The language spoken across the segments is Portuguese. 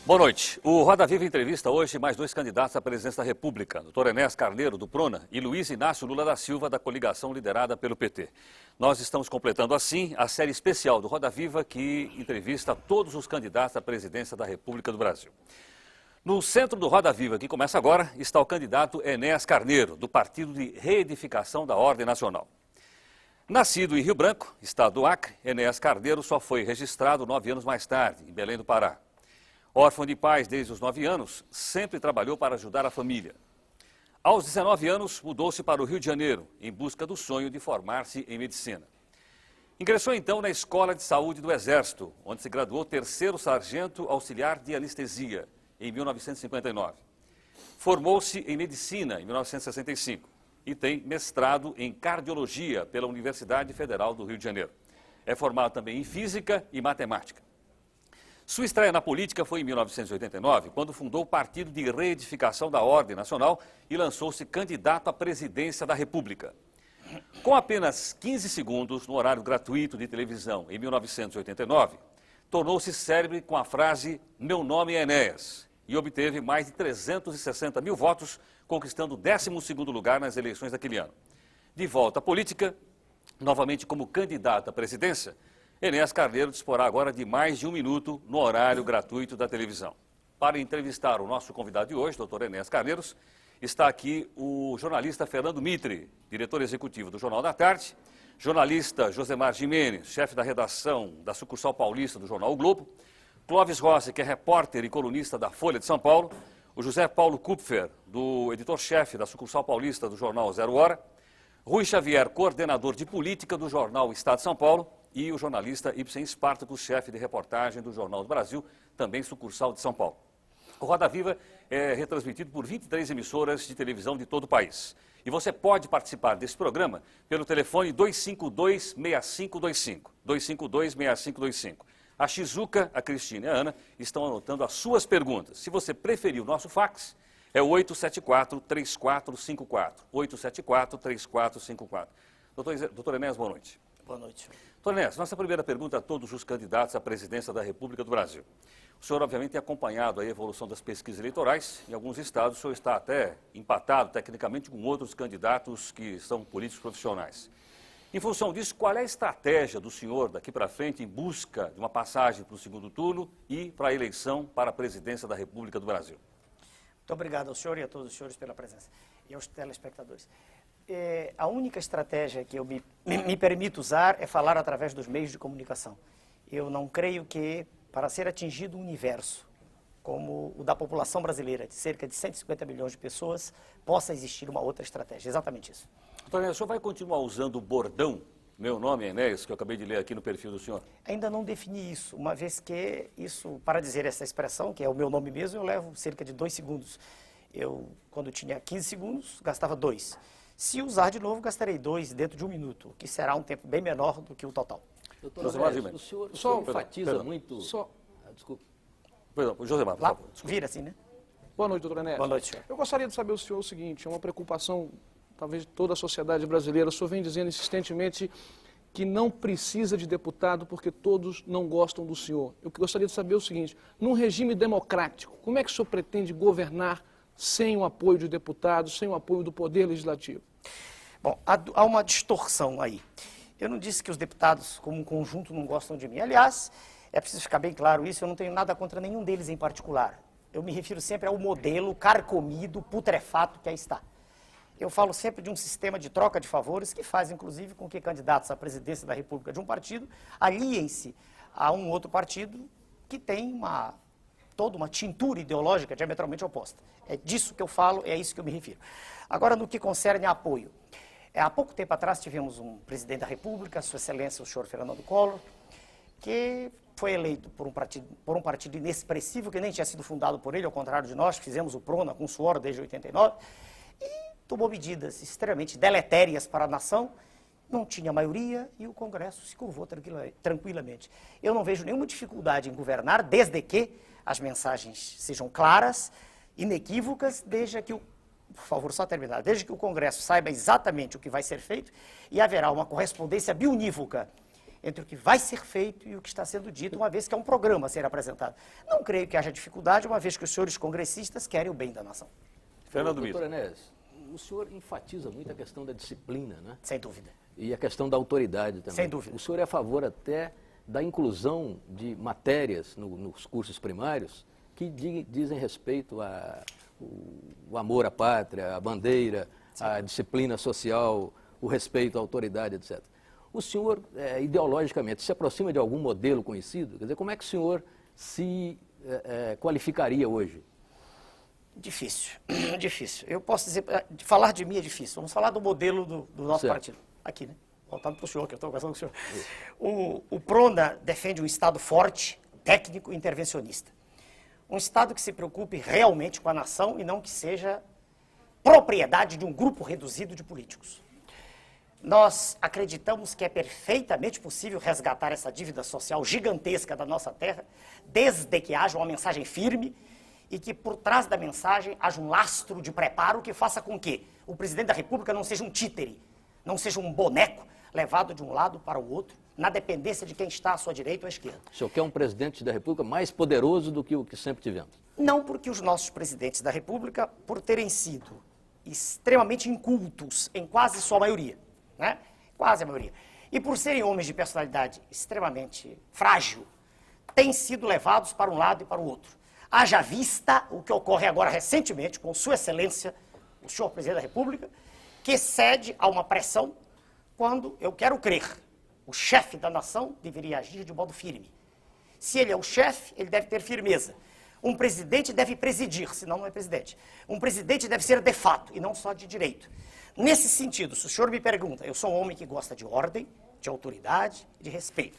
Boa noite. O Roda Viva entrevista hoje mais dois candidatos à presidência da República, Dr. Enéas Carneiro, do Prona, e Luiz Inácio Lula da Silva, da coligação liderada pelo PT. Nós estamos completando, assim, a série especial do Roda Viva, que entrevista todos os candidatos à presidência da República do Brasil. No centro do Roda Viva, que começa agora, está o candidato Enéas Carneiro, do Partido de Reedificação da Ordem Nacional. Nascido em Rio Branco, estado do Acre, Enéas Carneiro só foi registrado 9 anos mais tarde, em Belém do Pará. Órfão de pais desde os 9 anos, sempre trabalhou para ajudar a família. Aos 19 anos, mudou-se para o Rio de Janeiro, em busca do sonho de formar-se em medicina. Ingressou então na Escola de Saúde do Exército, onde se graduou terceiro sargento auxiliar de anestesia, em 1959. Formou-se em medicina em 1965 e tem mestrado em cardiologia pela Universidade Federal do Rio de Janeiro. É formado também em física e matemática. Sua estreia na política foi em 1989, quando fundou o Partido de Reedificação da Ordem Nacional e lançou-se candidato à presidência da República. Com apenas 15 segundos no horário gratuito de televisão em 1989, tornou-se célebre com a frase "Meu nome é Enéas" e obteve mais de 360 mil votos, conquistando o 12º lugar nas eleições daquele ano. De volta à política, novamente como candidato à presidência, Enéas Carneiro disporá agora de mais de 1 minuto no horário gratuito da televisão. Para entrevistar o nosso convidado de hoje, Dr. Enéas Carneiro, está aqui o jornalista Fernando Mitre, diretor executivo do Jornal da Tarde, jornalista Josemar Gimenez, chefe da redação da sucursal paulista do jornal O Globo, Clóvis Rossi, que é repórter e colunista da Folha de São Paulo, o José Paulo Kupfer, do editor-chefe da sucursal paulista do jornal Zero Hora, Rui Xavier, coordenador de política do jornal Estado de São Paulo, e o jornalista Ibsen Spartacus, chefe de reportagem do Jornal do Brasil, também sucursal de São Paulo. O Roda Viva é retransmitido por 23 emissoras de televisão de todo o país. E você pode participar desse programa pelo telefone 252-6525, 252-6525. A Shizuka, a Cristina e a Ana estão anotando as suas perguntas. Se você preferir o nosso fax, é o 874-3454, 874-3454. Doutor Enéas, boa noite. Boa noite. Doutor Enéas, nossa primeira pergunta a todos os candidatos à presidência da República do Brasil. O senhor, obviamente, tem acompanhado a evolução das pesquisas eleitorais. Em alguns estados, o senhor está até empatado, tecnicamente, com outros candidatos que são políticos profissionais. Em função disso, qual é a estratégia do senhor daqui para frente em busca de uma passagem para o segundo turno e para a eleição para a presidência da República do Brasil? Muito obrigado ao senhor e a todos os senhores pela presença e aos telespectadores. A única estratégia que eu me permito usar é falar através dos meios de comunicação. Eu não creio que, para ser atingido um universo como o da população brasileira, de cerca de 150 milhões de pessoas, possa existir uma outra estratégia. Exatamente isso. Doutor Enéas, o senhor vai continuar usando o bordão "Meu nome é Enéas", que eu acabei de ler aqui no perfil do senhor? Ainda não defini isso, uma vez que isso, para dizer essa expressão, que é o meu nome mesmo, eu levo cerca de 2 segundos. Eu, quando tinha 15 segundos, gastava 2. Se usar de novo, gastarei 2 dentro de 1 minuto, que será um tempo bem menor do que o total. Doutor Enéas, o senhor enfatiza muito... Desculpe. Perdão, Josemar, por favor. Vira assim, né? Boa noite, doutor Enéas. Boa noite, senhor. Eu gostaria de saber do senhor o seguinte, é uma preocupação, talvez, de toda a sociedade brasileira. O senhor vem dizendo insistentemente que não precisa de deputado porque todos não gostam do senhor. Eu gostaria de saber o seguinte, num regime democrático, como é que o senhor pretende governar sem o apoio de deputados, sem o apoio do Poder Legislativo? Bom, há uma distorção aí. Eu não disse que os deputados, como um conjunto, não gostam de mim. Aliás, é preciso ficar bem claro isso, eu não tenho nada contra nenhum deles em particular. Eu me refiro sempre ao modelo carcomido, putrefato que aí está. Eu falo sempre de um sistema de troca de favores que faz, inclusive, com que candidatos à presidência da República de um partido aliem-se a um outro partido que tem toda uma tintura ideológica diametralmente oposta. É disso que eu falo, é a isso que eu me refiro. Agora, no que concerne a apoio. Há pouco tempo atrás tivemos um presidente da República, Sua Excelência, o senhor Fernando Collor, que foi eleito por um partido inexpressivo, que nem tinha sido fundado por ele, ao contrário de nós, que fizemos o PRONA com suor desde 89, e tomou medidas extremamente deletérias para a nação, não tinha maioria e o Congresso se curvou tranquilamente. Eu não vejo nenhuma dificuldade em governar, desde que as mensagens sejam claras, inequívocas, desde que por favor, só terminar, desde que o Congresso saiba exatamente o que vai ser feito e haverá uma correspondência biunívoca entre o que vai ser feito e o que está sendo dito, uma vez que é um programa a ser apresentado. Não creio que haja dificuldade, uma vez que os senhores congressistas querem o bem da nação. Fernando Mito. Doutor Enéas, o senhor enfatiza muito a questão da disciplina, né? Sem dúvida. E a questão da autoridade também. Sem dúvida. O senhor é a favor até da inclusão de matérias nos cursos primários que dizem respeito ao amor à pátria, à bandeira, à disciplina social, o respeito à autoridade, etc. O senhor, ideologicamente, se aproxima de algum modelo conhecido? Quer dizer, como é que o senhor se qualificaria hoje? Difícil, difícil. Eu posso dizer, falar de mim é difícil. Vamos falar do modelo do nosso partido. Aqui, né? Voltando para o senhor, que eu estou conversando com o senhor. O PRONA defende um Estado forte, técnico e intervencionista. Um Estado que se preocupe realmente com a nação e não que seja propriedade de um grupo reduzido de políticos. Nós acreditamos que é perfeitamente possível resgatar essa dívida social gigantesca da nossa terra, desde que haja uma mensagem firme e que por trás da mensagem haja um lastro de preparo que faça com que o presidente da República não seja um títere, não seja um boneco levado de um lado para o outro, na dependência de quem está à sua direita ou à esquerda. O senhor quer um presidente da República mais poderoso do que o que sempre tivemos? Não, porque os nossos presidentes da República, por terem sido extremamente incultos em quase sua maioria, né? Quase a maioria, e por serem homens de personalidade extremamente frágil, têm sido levados para um lado e para o outro. Haja vista o que ocorre agora recentemente com Sua Excelência, o senhor Presidente da República, que cede a uma pressão quando, eu quero crer, o chefe da nação deveria agir de modo firme. Se ele é o chefe, ele deve ter firmeza. Um presidente deve presidir, senão não é presidente. Um presidente deve ser de fato e não só de direito. Nesse sentido, se o senhor me pergunta, eu sou um homem que gosta de ordem, de autoridade e de respeito.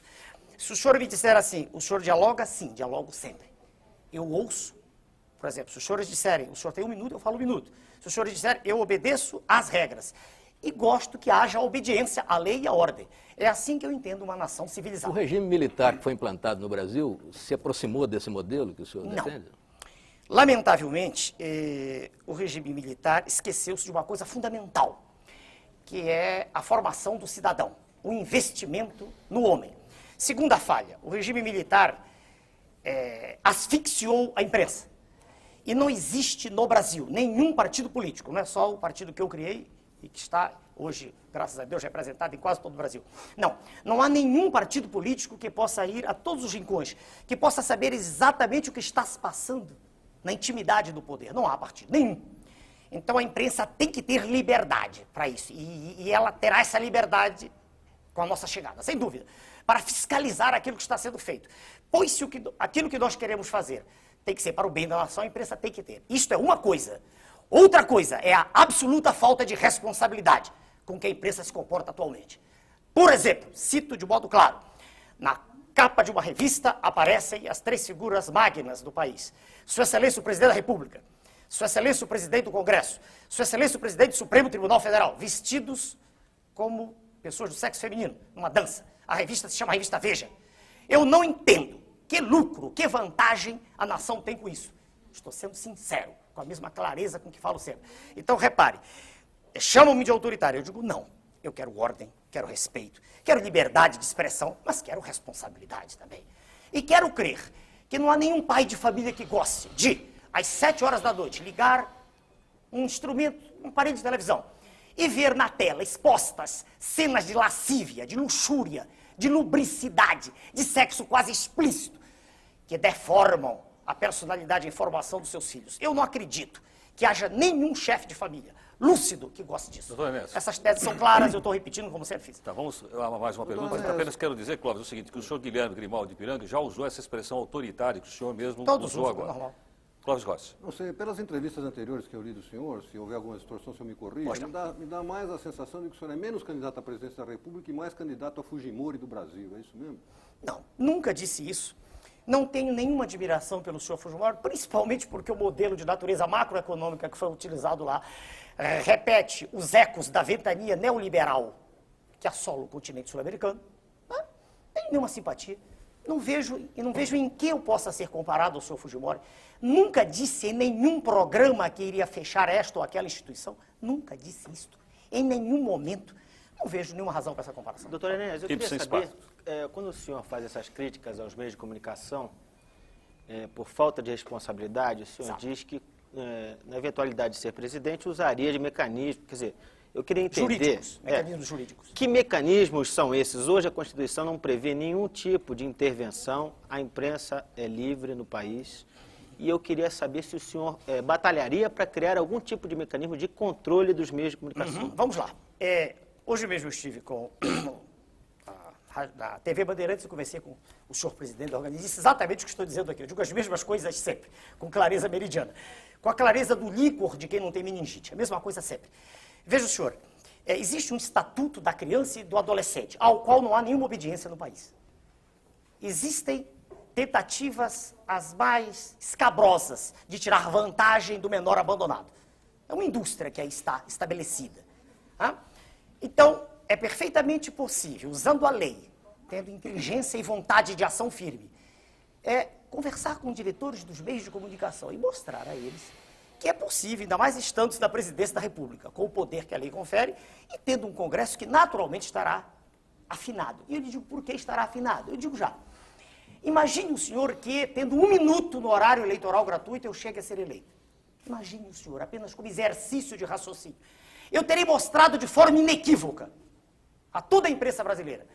Se o senhor me disser assim, o senhor dialoga? Sim, dialogo sempre. Eu ouço, por exemplo, se os senhores disserem, o senhor tem 1 minuto, eu falo 1 minuto. Se os senhores disserem, eu obedeço às regras. E gosto que haja obediência à lei e à ordem. É assim que eu entendo uma nação civilizada. O regime militar que foi implantado no Brasil se aproximou desse modelo que o senhor defende? Não. Lamentavelmente, o regime militar esqueceu-se de uma coisa fundamental, que é a formação do cidadão, o investimento no homem. Segunda falha, o regime militar asfixiou a imprensa. E não existe no Brasil nenhum partido político, não é só o partido que eu criei e que está hoje, graças a Deus, representado em quase todo o Brasil. Não há nenhum partido político que possa ir a todos os rincões, que possa saber exatamente o que está se passando na intimidade do poder. Não há partido nenhum. Então a imprensa tem que ter liberdade para isso. E ela terá essa liberdade com a nossa chegada, sem dúvida, para fiscalizar aquilo que está sendo feito. Pois se aquilo que nós queremos fazer tem que ser para o bem da nação, a imprensa tem que ter. Isto é uma coisa. Outra coisa é a absoluta falta de responsabilidade com que a imprensa se comporta atualmente. Por exemplo, cito de modo claro, na capa de uma revista aparecem as 3 figuras magnas do país. Sua Excelência o Presidente da República, Sua Excelência o Presidente do Congresso, Sua Excelência o Presidente do Supremo Tribunal Federal, vestidos como pessoas do sexo feminino, numa dança. A revista se chama Revista Veja. Eu não entendo que lucro, que vantagem a nação tem com isso. Estou sendo sincero, com a mesma clareza com que falo sempre. Então, repare, chamam-me de autoritário. Eu digo, não, eu quero ordem, quero respeito, quero liberdade de expressão, mas quero responsabilidade também. E quero crer que não há nenhum pai de família que goste de, às 7 horas da noite, ligar um instrumento, um aparelho de televisão, e ver na tela expostas cenas de lascívia, de luxúria, de lubricidade, de sexo quase explícito, que deformam a personalidade e a formação dos seus filhos. Eu não acredito que haja nenhum chefe de família lúcido que goste disso. Doutor Enéas. Essas teses são claras, eu estou repetindo como sempre fiz. Tá, vamos a mais uma pergunta. Mas apenas quero dizer, Clóvis, o seguinte, que o senhor Guilherme Grimaldi de Piranga já usou essa expressão autoritária que o senhor mesmo Todos usou usam, agora. normal. Clóvis Rossi. Não sei, pelas entrevistas anteriores que eu li do senhor, se houver alguma distorção, o senhor me corrija, me dá mais a sensação de que o senhor é menos candidato à presidência da República e mais candidato a Fujimori do Brasil, é isso mesmo? Não, nunca disse isso. Não tenho nenhuma admiração pelo senhor Fujimori, principalmente porque o modelo de natureza macroeconômica que foi utilizado lá repete os ecos da ventania neoliberal que assola o continente sul-americano. Não tenho nenhuma simpatia. Não vejo em que eu possa ser comparado ao senhor Fujimori. Nunca disse em nenhum programa que iria fechar esta ou aquela instituição. Nunca disse isto. Em nenhum momento. Não vejo nenhuma razão para essa comparação. Doutor Enéas, eu Tempo queria sem saber, espaço. quando o senhor faz essas críticas aos meios de comunicação, por falta de responsabilidade, o senhor Exato. diz que, na eventualidade de ser presidente, usaria de mecanismos, quer dizer, eu queria entender... Jurídicos, mecanismos jurídicos. Que mecanismos são esses? Hoje a Constituição não prevê nenhum tipo de intervenção, a imprensa é livre no país, e eu queria saber se o senhor batalharia para criar algum tipo de mecanismo de controle dos meios de comunicação. Vamos lá. Hoje mesmo eu estive na TV Bandeirantes, eu conversei com o senhor presidente da organização, disse exatamente o que estou dizendo aqui. Eu digo as mesmas coisas sempre, com clareza meridiana. Com a clareza do líquor de quem não tem meningite. A mesma coisa sempre. Veja, senhor, existe um estatuto da criança e do adolescente, ao qual não há nenhuma obediência no país. Existem tentativas as mais escabrosas de tirar vantagem do menor abandonado. É uma indústria que aí está estabelecida. Então, é perfeitamente possível, usando a lei, tendo inteligência e vontade de ação firme, conversar com diretores dos meios de comunicação e mostrar a eles que é possível, ainda mais estando na presidência da República, com o poder que a lei confere, e tendo um Congresso que naturalmente estará afinado. E eu lhe digo por que estará afinado. Eu digo já. Imagine o senhor que, tendo 1 minuto no horário eleitoral gratuito, eu chegue a ser eleito. Imagine o senhor, apenas como exercício de raciocínio. Eu terei mostrado de forma inequívoca a toda a imprensa brasileira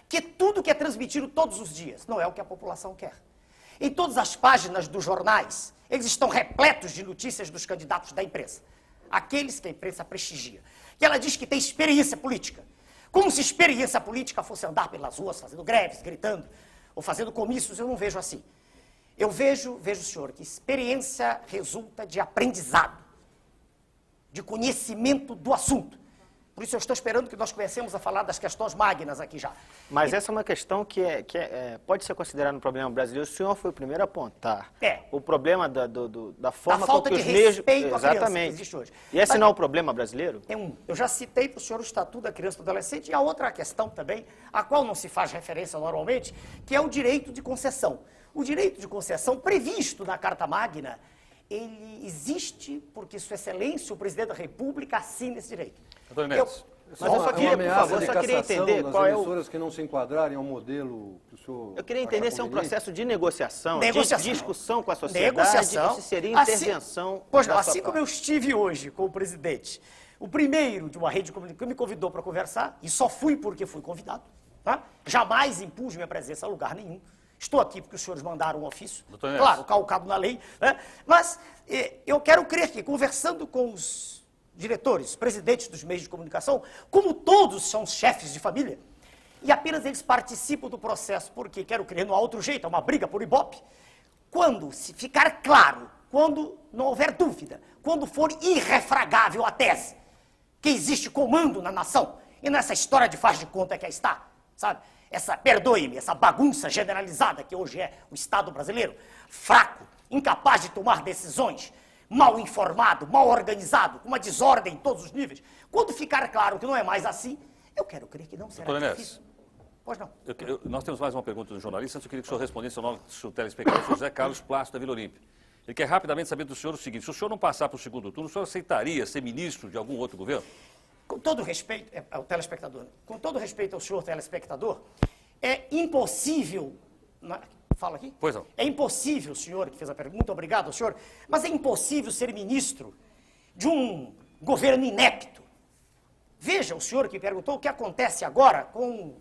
que tudo que é transmitido todos os dias não é o que a população quer. Em todas as páginas dos jornais, eles estão repletos de notícias dos candidatos da imprensa. Aqueles que a imprensa prestigia. Que ela diz que tem experiência política. Como se experiência política fosse andar pelas ruas fazendo greves, gritando, ou fazendo comícios, eu não vejo assim. Eu vejo, senhor, que experiência resulta de aprendizado, de conhecimento do assunto. Por isso eu estou esperando que nós comecemos a falar das questões magnas aqui já. Mas essa é uma questão que pode ser considerada um problema brasileiro. O senhor foi o primeiro a apontar. O problema da forma falta com que de os meios... respeito à criança Exatamente. que existe hoje. E esse não é um problema brasileiro? Eu já citei para o senhor o Estatuto da Criança e do Adolescente e a outra questão também, a qual não se faz referência normalmente, que é o direito de concessão. O direito de concessão previsto na Carta Magna, ele existe porque Sua Excelência, o Presidente da República, assina esse direito. Doutor Neves. Mas eu só queria, por favor, só queria entender qual é o... emissoras que não se enquadrarem ao modelo que o senhor... Eu queria entender se é um processo de negociação, de discussão com a sociedade, negociação, ou se seria intervenção... Pois não, assim como eu estive hoje com o presidente, o primeiro de uma rede de comunicação que me convidou para conversar, e só fui porque fui convidado, tá? Jamais impus minha presença a lugar nenhum. Estou aqui porque os senhores mandaram um ofício, claro, calcado na lei, né? Mas eu quero crer que, conversando com os diretores, presidentes dos meios de comunicação, como todos são chefes de família, e apenas eles participam do processo, porque, quero crer, não há outro jeito, é uma briga por ibope, quando se ficar claro, quando não houver dúvida, quando for irrefragável a tese que existe comando na nação, e nessa história de faz de conta que aí está, sabe? Perdoe-me, essa bagunça generalizada que hoje é o Estado brasileiro, fraco, incapaz de tomar decisões, mal informado, mal organizado, com uma desordem em todos os níveis. Quando ficar claro que não é mais assim, eu quero crer que não será difícil. Pois não. Nós temos mais uma pergunta do jornalista, antes eu queria que o senhor respondesse ao nosso telespectador, José Carlos Plácido, da Vila Olímpia. Ele quer rapidamente saber do senhor o seguinte: se o senhor não passar para o segundo turno, o senhor aceitaria ser ministro de algum outro governo? Com todo respeito ao telespectador, com todo respeito ao senhor telespectador, é impossível... Fala aqui? Pois não. É impossível, senhor, que fez a pergunta, muito obrigado ao senhor, mas é impossível ser ministro de um governo inepto. Veja, o senhor que perguntou o que acontece agora com,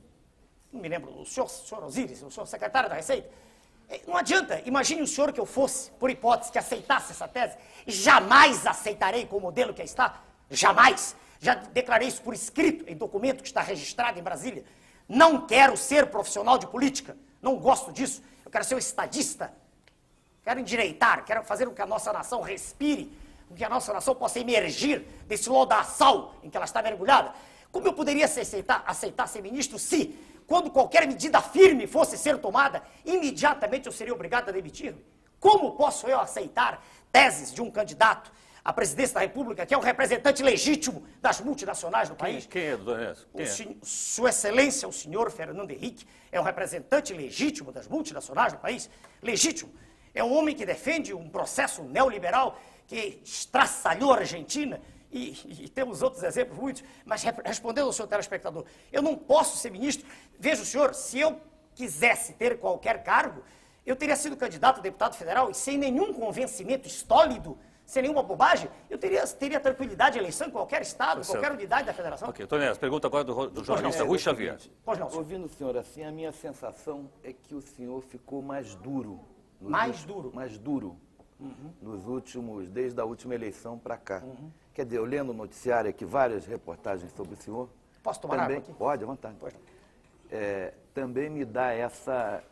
não me lembro, o senhor Osíris, o senhor secretário da Receita. Não adianta, imagine o senhor que eu fosse, por hipótese, que aceitasse essa tese, jamais aceitarei com o modelo que aí está, jamais. Já declarei isso por escrito, em documento que está registrado em Brasília. Não quero ser profissional de política, não gosto disso. Eu quero ser um estadista, quero endireitar, quero fazer com que a nossa nação respire, com que a nossa nação possa emergir desse lodaçal em que ela está mergulhada. Como eu poderia aceitar ser ministro se, quando qualquer medida firme fosse ser tomada, imediatamente eu seria obrigado a demitir-me? Como posso eu aceitar teses de um candidato à presidência da República, que é o representante legítimo das multinacionais no país? Quem é, doutor Enéas? Sua Excelência, o senhor Fernando Henrique, é um representante legítimo das multinacionais no país? Legítimo. É um homem que defende um processo neoliberal que estraçalhou a Argentina e temos outros exemplos muitos, mas respondendo ao senhor telespectador, eu não posso ser ministro. Veja o senhor, se eu quisesse ter qualquer cargo, eu teria sido candidato a deputado federal e sem nenhum convencimento estólido, sem nenhuma bobagem, eu teria tranquilidade de eleição em qualquer estado, em qualquer unidade da federação. Ok, Tonés, pergunta agora do jornalista Rui Xavier. Pois não, senhor. Ouvindo o senhor assim, a minha sensação é que o senhor ficou mais duro. Mais duro? Mais duro. Nos últimos, desde a última eleição para cá. Quer dizer, eu lendo o noticiário aqui, várias reportagens sobre o senhor. Posso tomar também, água aqui? Pode, à vontade. Pois não. Também me dá essa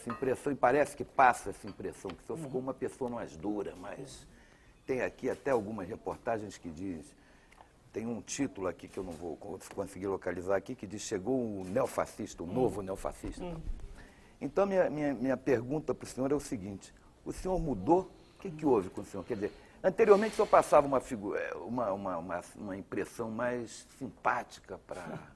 impressão, e parece que passa essa impressão, que o senhor ficou uma pessoa mais dura, mas tem aqui até algumas reportagens que diz, tem um título aqui que eu não vou conseguir localizar aqui, que diz, chegou o neofascista, o novo neofascista. Então, minha pergunta para o senhor é o seguinte, o senhor mudou? O que houve com o senhor? Quer dizer, anteriormente o senhor passava uma impressão mais simpática para...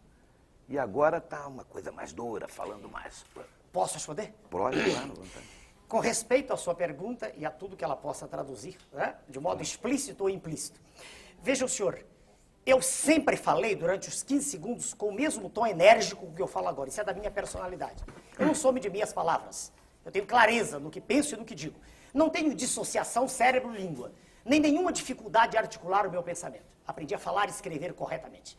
E agora está uma coisa mais dura, falando mais... Posso responder? Pode, claro, vontade. Com respeito à sua pergunta e a tudo que ela possa traduzir, né, de modo explícito ou implícito. Veja o senhor, eu sempre falei durante os 15 segundos com o mesmo tom enérgico que eu falo agora. Isso é da minha personalidade. Eu não sou de minhas palavras. Eu tenho clareza no que penso e no que digo. Não tenho dissociação cérebro-língua, nem nenhuma dificuldade de articular o meu pensamento. Aprendi a falar e escrever corretamente.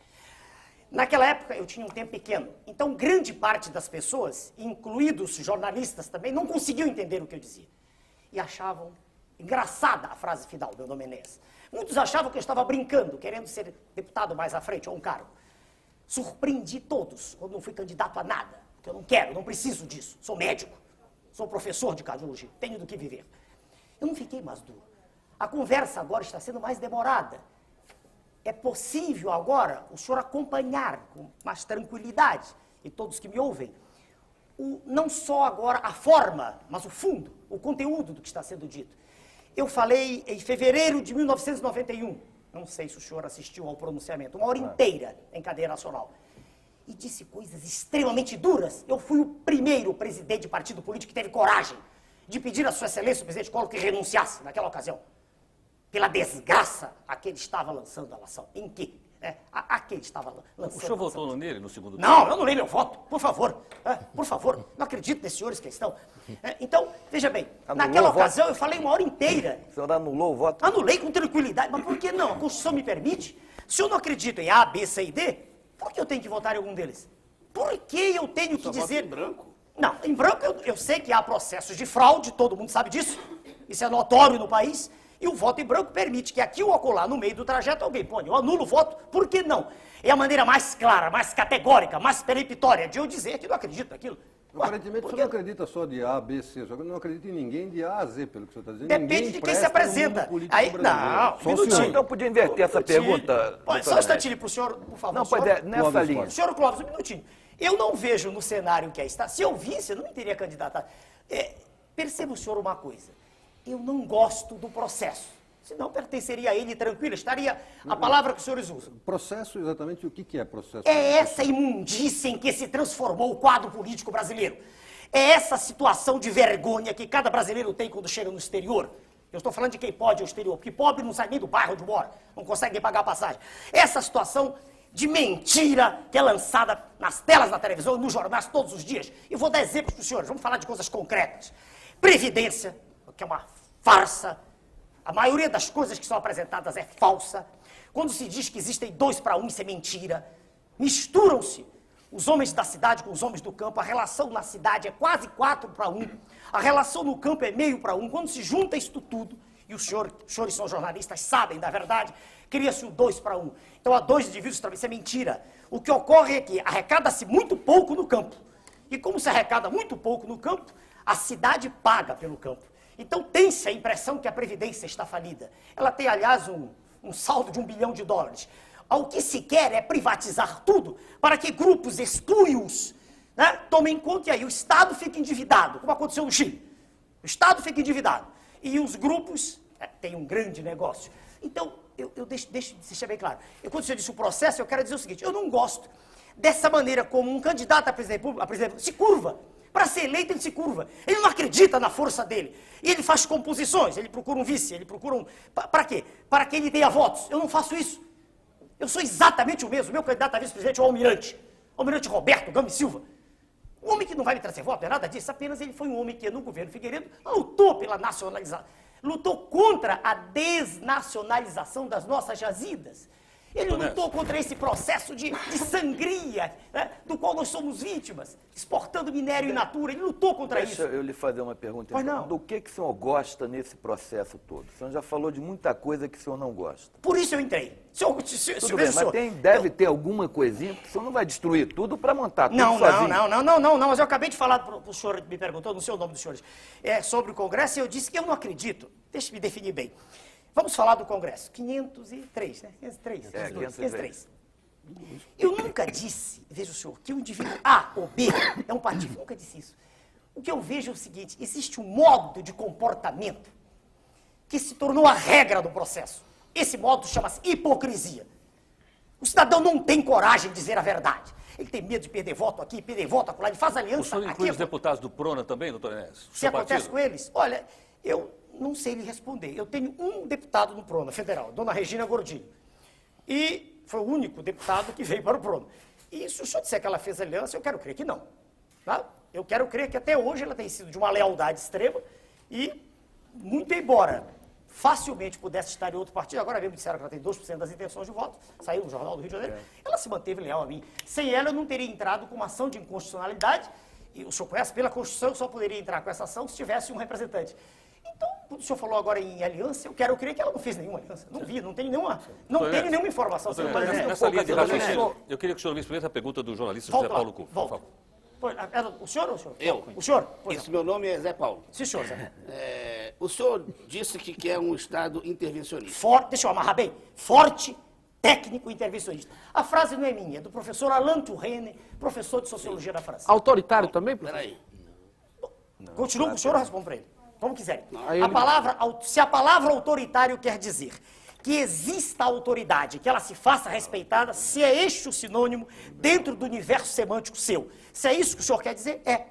Naquela época eu tinha um tempo pequeno, então grande parte das pessoas, incluídos jornalistas também, não conseguiam entender o que eu dizia. E achavam engraçada a frase final, meu nome é Enéas. Muitos achavam que eu estava brincando, querendo ser deputado mais à frente, ou um cargo. Surpreendi todos quando não fui candidato a nada, porque eu não quero, não preciso disso. Sou médico, sou professor de cardiologia, tenho do que viver. Eu não fiquei mais duro. A conversa agora está sendo mais demorada. É possível agora o senhor acompanhar com mais tranquilidade, e todos que me ouvem, não só agora a forma, mas o fundo, o conteúdo do que está sendo dito. Eu falei em fevereiro de 1991, não sei se o senhor assistiu ao pronunciamento, uma hora inteira em cadeia nacional, e disse coisas extremamente duras. Eu fui o primeiro presidente de partido político que teve coragem de pedir a sua excelência, o presidente Collor, que renunciasse naquela ocasião. Pela desgraça a que ele estava lançando a nação. Em que? A que ele estava lançando. O senhor votou nele no segundo turno? Não, eu não leio meu voto, por favor. Por favor, não acredito nesses senhores que estão. Então, veja bem, naquela ocasião eu falei uma hora inteira. O senhor anulou o voto? Anulei com tranquilidade, mas por que não? A Constituição me permite. Se eu não acredito em A, B, C e D, por que eu tenho que votar em algum deles? Por que eu tenho que dizer... Em branco? Não, em branco eu sei que há processos de fraude, todo mundo sabe disso. Isso é notório no país. E o voto em branco permite que aqui ou acolá, no meio do trajeto, alguém põe, eu anulo o voto, por que não? É a maneira mais clara, mais categórica, mais peremptória de eu dizer que não acredito naquilo. Aparentemente o senhor não acredita só de A, B, C, o senhor não acredita em ninguém de A a Z, pelo que o senhor está dizendo. Depende Ninguém de quem se presta no apresenta. mundo político Aí, brasileiro. não, Só o minutinho. senhor. Então, podia inverter essa pergunta? Pode, só um instantinho para o senhor, por favor. Não, pois é, nessa Clóvis, linha. Senhor Clóvis, um minutinho. Eu não vejo no cenário que aí está. Se eu visse, eu não me teria candidatado. Perceba o senhor uma coisa. Eu não gosto do processo. Senão pertenceria a ele tranquilo, estaria a palavra que os senhores usam. Processo, exatamente o que é processo? É essa imundícia em que se transformou o quadro político brasileiro. É essa situação de vergonha que cada brasileiro tem quando chega no exterior. Eu estou falando de quem pode ir ao exterior, porque pobre não sai nem do bairro onde mora, não consegue nem pagar a passagem. Essa situação de mentira que é lançada nas telas da televisão e nos jornais todos os dias. E vou dar exemplos para os senhores, vamos falar de coisas concretas. Previdência, que é uma farsa. A maioria das coisas que são apresentadas é falsa. Quando se diz que existem 2-1, isso é mentira. Misturam-se os homens da cidade com os homens do campo. A relação na cidade é quase 4-1. A relação no campo é 0,5. Quando se junta isto tudo, e os senhores são jornalistas, sabem da verdade, cria-se o 2-1. Então há 2 indivíduos também, isso é mentira. O que ocorre é que arrecada-se muito pouco no campo. E como se arrecada muito pouco no campo, a cidade paga pelo campo. Então tem-se a impressão que a Previdência está falida. Ela tem, aliás, um saldo de $1 bilhão. O que se quer é privatizar tudo para que grupos espúrios, né, tomem conta e aí o Estado fica endividado, como aconteceu no Chile. O Estado fica endividado e os grupos têm um grande negócio. Então, eu deixo de ser bem claro. Quando o senhor disse o processo, eu quero dizer o seguinte, eu não gosto dessa maneira como um candidato a presidente da República se curva Para ser eleito, ele se curva. Ele não acredita na força dele. E ele faz composições, ele procura um vice, ele procura um... Para quê? Para que ele tenha votos. Eu não faço isso. Eu sou exatamente o mesmo. Meu candidato a vice-presidente é o Almirante. Almirante Roberto Gomes Silva. Um homem que não vai me trazer voto, não é nada disso. Apenas ele foi um homem que, no governo Figueiredo, lutou pela nacionalização. Lutou contra a desnacionalização das nossas jazidas. Ele lutou contra esse processo de sangria, né, do qual nós somos vítimas, exportando minério in natura. Ele lutou contra isso. Deixa eu lhe fazer uma pergunta. Pois não. Do que o senhor gosta nesse processo todo? O senhor já falou de muita coisa que o senhor não gosta. Por isso eu entrei. Tudo bem, mas deve ter alguma coisinha, porque o senhor não vai destruir tudo para montar tudo Não, sozinho. não, mas eu acabei de falar para o senhor, me perguntou, não sei o nome dos senhores, sobre o Congresso, e eu disse que eu não acredito. Deixa eu me definir bem. Vamos falar do Congresso. 503, né? 503. 503. Eu nunca disse, veja o senhor, que o indivíduo A ou B é um partido. Nunca disse isso. O que eu vejo é o seguinte, existe um modo de comportamento que se tornou a regra do processo. Esse modo chama-se hipocrisia. O cidadão não tem coragem de dizer a verdade. Ele tem medo de perder voto aqui, perder voto acolá, ele faz aliança O senhor aqui. inclui os deputados do PRONA também, doutor Enéas? Se acontece com eles, olha, eu não sei lhe responder. Eu tenho um deputado no PRONA federal, dona Regina Gordilho. E foi o único deputado que veio para o PRONA. E se o senhor disser que ela fez aliança, eu quero crer que não. Tá? Eu quero crer que até hoje ela tem sido de uma lealdade extrema e, muito embora facilmente pudesse estar em outro partido, agora mesmo disseram que ela tem 2% das intenções de voto, saiu no Jornal do Rio de Janeiro, ela se manteve leal a mim. Sem ela, eu não teria entrado com uma ação de inconstitucionalidade, e o senhor conhece, pela Constituição, eu só poderia entrar com essa ação se tivesse um representante. Então, o senhor falou agora em aliança, eu quero crer que ela não fez nenhuma aliança. Não vi, não tenho nenhuma informação. Nessa linha de raciocínio, eu queria que o senhor me explicasse a pergunta do jornalista José Paulo Cuco, por favor. O senhor ou o senhor? Eu. O senhor? Isso, meu nome é Zé Paulo. Sim, senhor, Zé. O senhor disse que quer um Estado intervencionista. Deixa eu amarrar bem. Forte, técnico, intervencionista. A frase não é minha, é do professor Alain Touraine, professor de Sociologia da França. Autoritário também? Peraí. Continua com o senhor ou respondo para ele? Como quiserem. Aí ele- Se a palavra autoritário quer dizer que exista autoridade, que ela se faça respeitada, se é este o sinônimo dentro do universo semântico seu. Se é isso que o senhor quer dizer, é.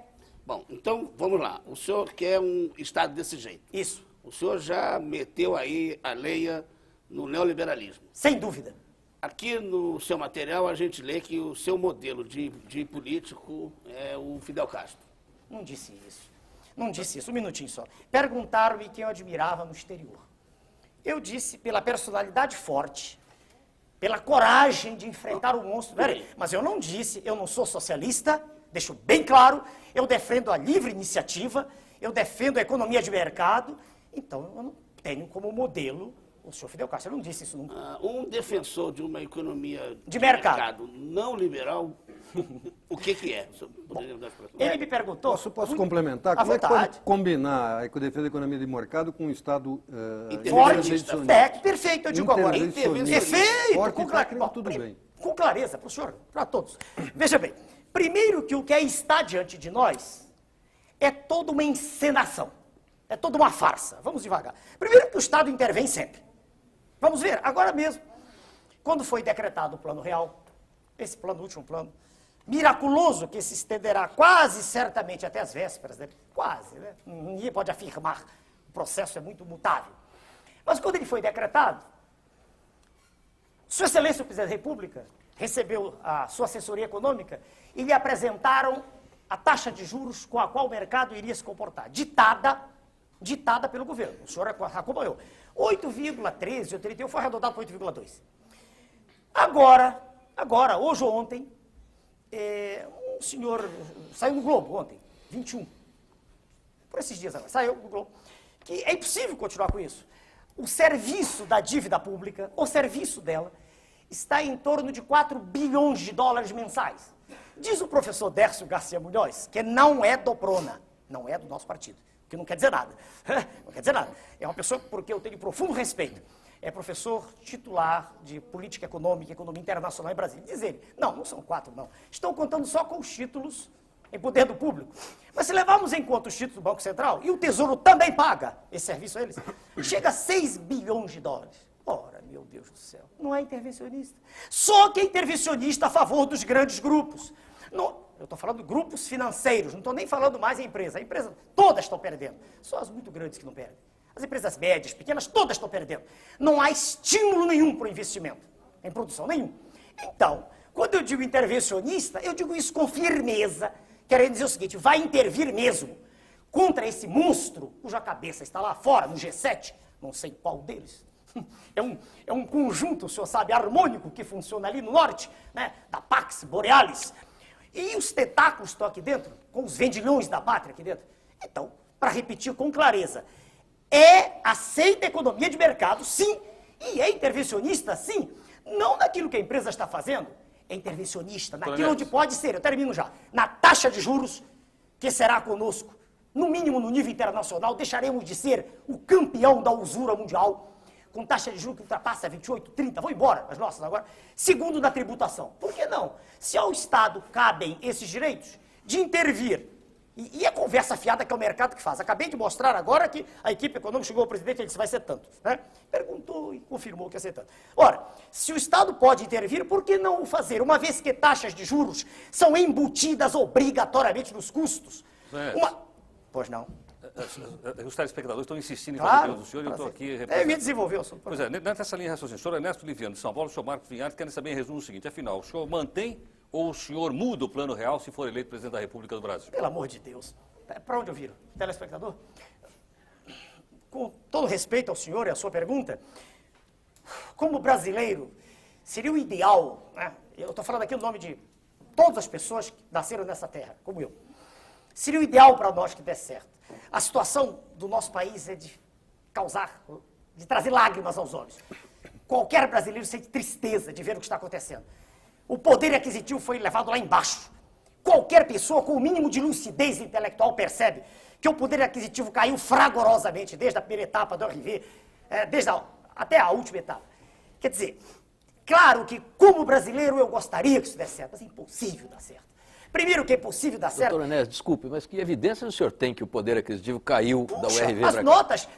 Bom, então vamos lá. O senhor quer um Estado desse jeito. Isso. O senhor já meteu aí a leia no neoliberalismo. Sem dúvida. Aqui no seu material a gente lê que o seu modelo de político é o Fidel Castro. Não disse isso. Não disse isso. Um minutinho só. Perguntaram-me quem eu admirava no exterior. Eu disse pela personalidade forte, pela coragem de enfrentar o monstro. Peraí, mas eu não disse, eu não sou socialista, deixo bem claro, eu defendo a livre iniciativa, eu defendo a economia de mercado, então eu não tenho como modelo o senhor Fidel Castro. Eu não disse isso nunca. Um defensor de uma economia De mercado. não liberal, o que é? Poderia dar explicação? Ele me perguntou... Posso complementar? À Como é que vontade. pode combinar a defesa da economia de mercado com um Estado Forte, intervencionista? perfeito, eu digo agora. Intervencionista. Perfeito, Forte com e técnico, tudo bem. Com clareza, para o senhor, para todos. Veja bem, primeiro que o que está diante de nós é toda uma encenação, é toda uma farsa. Vamos devagar. Primeiro que o Estado intervém sempre. Vamos ver, agora mesmo, quando foi decretado o Plano Real, esse plano, o último plano, miraculoso, que se estenderá quase certamente até as vésperas, né? Quase, né? Ninguém pode afirmar, o processo é muito mutável. Mas quando ele foi decretado, Sua Excelência o Presidente da República recebeu a sua assessoria econômica e lhe apresentaram a taxa de juros com a qual o mercado iria se comportar, ditada pelo governo. O senhor acompanhou. 8,13 ou 31 foi arredondado para 8,2. Agora, hoje ou ontem, um senhor, saiu no Globo ontem, 21, por esses dias agora, saiu no Globo, que é impossível continuar com isso. O serviço da dívida pública, o serviço dela, está em torno de 4 bilhões de dólares mensais. Diz o professor Dércio Garcia Munhoz, que não é do PRONA, não é do nosso partido, que não quer dizer nada. Não quer dizer nada. É uma pessoa por quem eu tenho profundo respeito. É professor titular de política econômica e economia internacional em Brasília. Diz ele, não são 4, não. Estão contando só com os títulos em poder do público. Mas se levarmos em conta os títulos do Banco Central, e o Tesouro também paga esse serviço a eles, chega a 6 bilhões de dólares. Ora, meu Deus do céu, não é intervencionista. Só que é intervencionista a favor dos grandes grupos. Eu estou falando de grupos financeiros, não estou nem falando mais em empresa. A empresa, todas estão perdendo. Só as muito grandes que não perdem. As empresas médias, pequenas, todas estão perdendo. Não há estímulo nenhum para o investimento, em produção nenhum. Então, quando eu digo intervencionista, eu digo isso com firmeza, querendo dizer o seguinte, vai intervir mesmo contra esse monstro cuja cabeça está lá fora, no G7, não sei qual deles. É um conjunto, o senhor sabe, harmônico que funciona ali no norte, né, da Pax Borealis. E os tentáculos estão aqui dentro, com os vendilhões da pátria aqui dentro. Então, para repetir com clareza, aceita a economia de mercado, sim, e é intervencionista, sim, não naquilo que a empresa está fazendo, é intervencionista naquilo onde pode ser, eu termino já, na taxa de juros, que será conosco, no mínimo no nível internacional, deixaremos de ser o campeão da usura mundial, com taxa de juros que ultrapassa 28, 30, vão embora as nossas agora. Segundo, na tributação. Por que não? Se ao Estado cabem esses direitos de intervir, e é conversa fiada que é o mercado que faz. Acabei de mostrar agora que a equipe econômica chegou ao presidente e disse vai ser tanto. Né? Perguntou e confirmou que ia ser tanto. Ora, se o Estado pode intervir, por que não o fazer? Uma vez que taxas de juros são embutidas obrigatoriamente nos custos. Pois não. Os telespectadores estão insistindo em Claro, fazer perguntas do senhor e eu estou aqui representando. Eu ia desenvolver o assunto. Pois é, nessa linha de raciocínio, o senhor Ernesto Liviano de São Paulo, o senhor Marcos Vinhares querem saber em resumo o seguinte, afinal, o senhor mantém ou o senhor muda o plano real se for eleito presidente da República do Brasil? Pelo amor de Deus. Para onde eu viro? Telespectador? Com todo respeito ao senhor e à sua pergunta, como brasileiro, seria o ideal, né? Eu estou falando aqui no nome de todas as pessoas que nasceram nessa terra, como eu. Seria o ideal para nós que der certo. A situação do nosso país é de trazer lágrimas aos olhos. Qualquer brasileiro sente tristeza de ver o que está acontecendo. O poder aquisitivo foi levado lá embaixo. Qualquer pessoa com o mínimo de lucidez intelectual percebe que o poder aquisitivo caiu fragorosamente desde a primeira etapa do RV, até a última etapa. Quer dizer, claro que como brasileiro eu gostaria que isso desse certo, mas é impossível dar certo. Primeiro que é impossível dar certo... Doutor Ernesto, desculpe, mas que evidência o senhor tem que o poder aquisitivo caiu da URV as para cá? notas,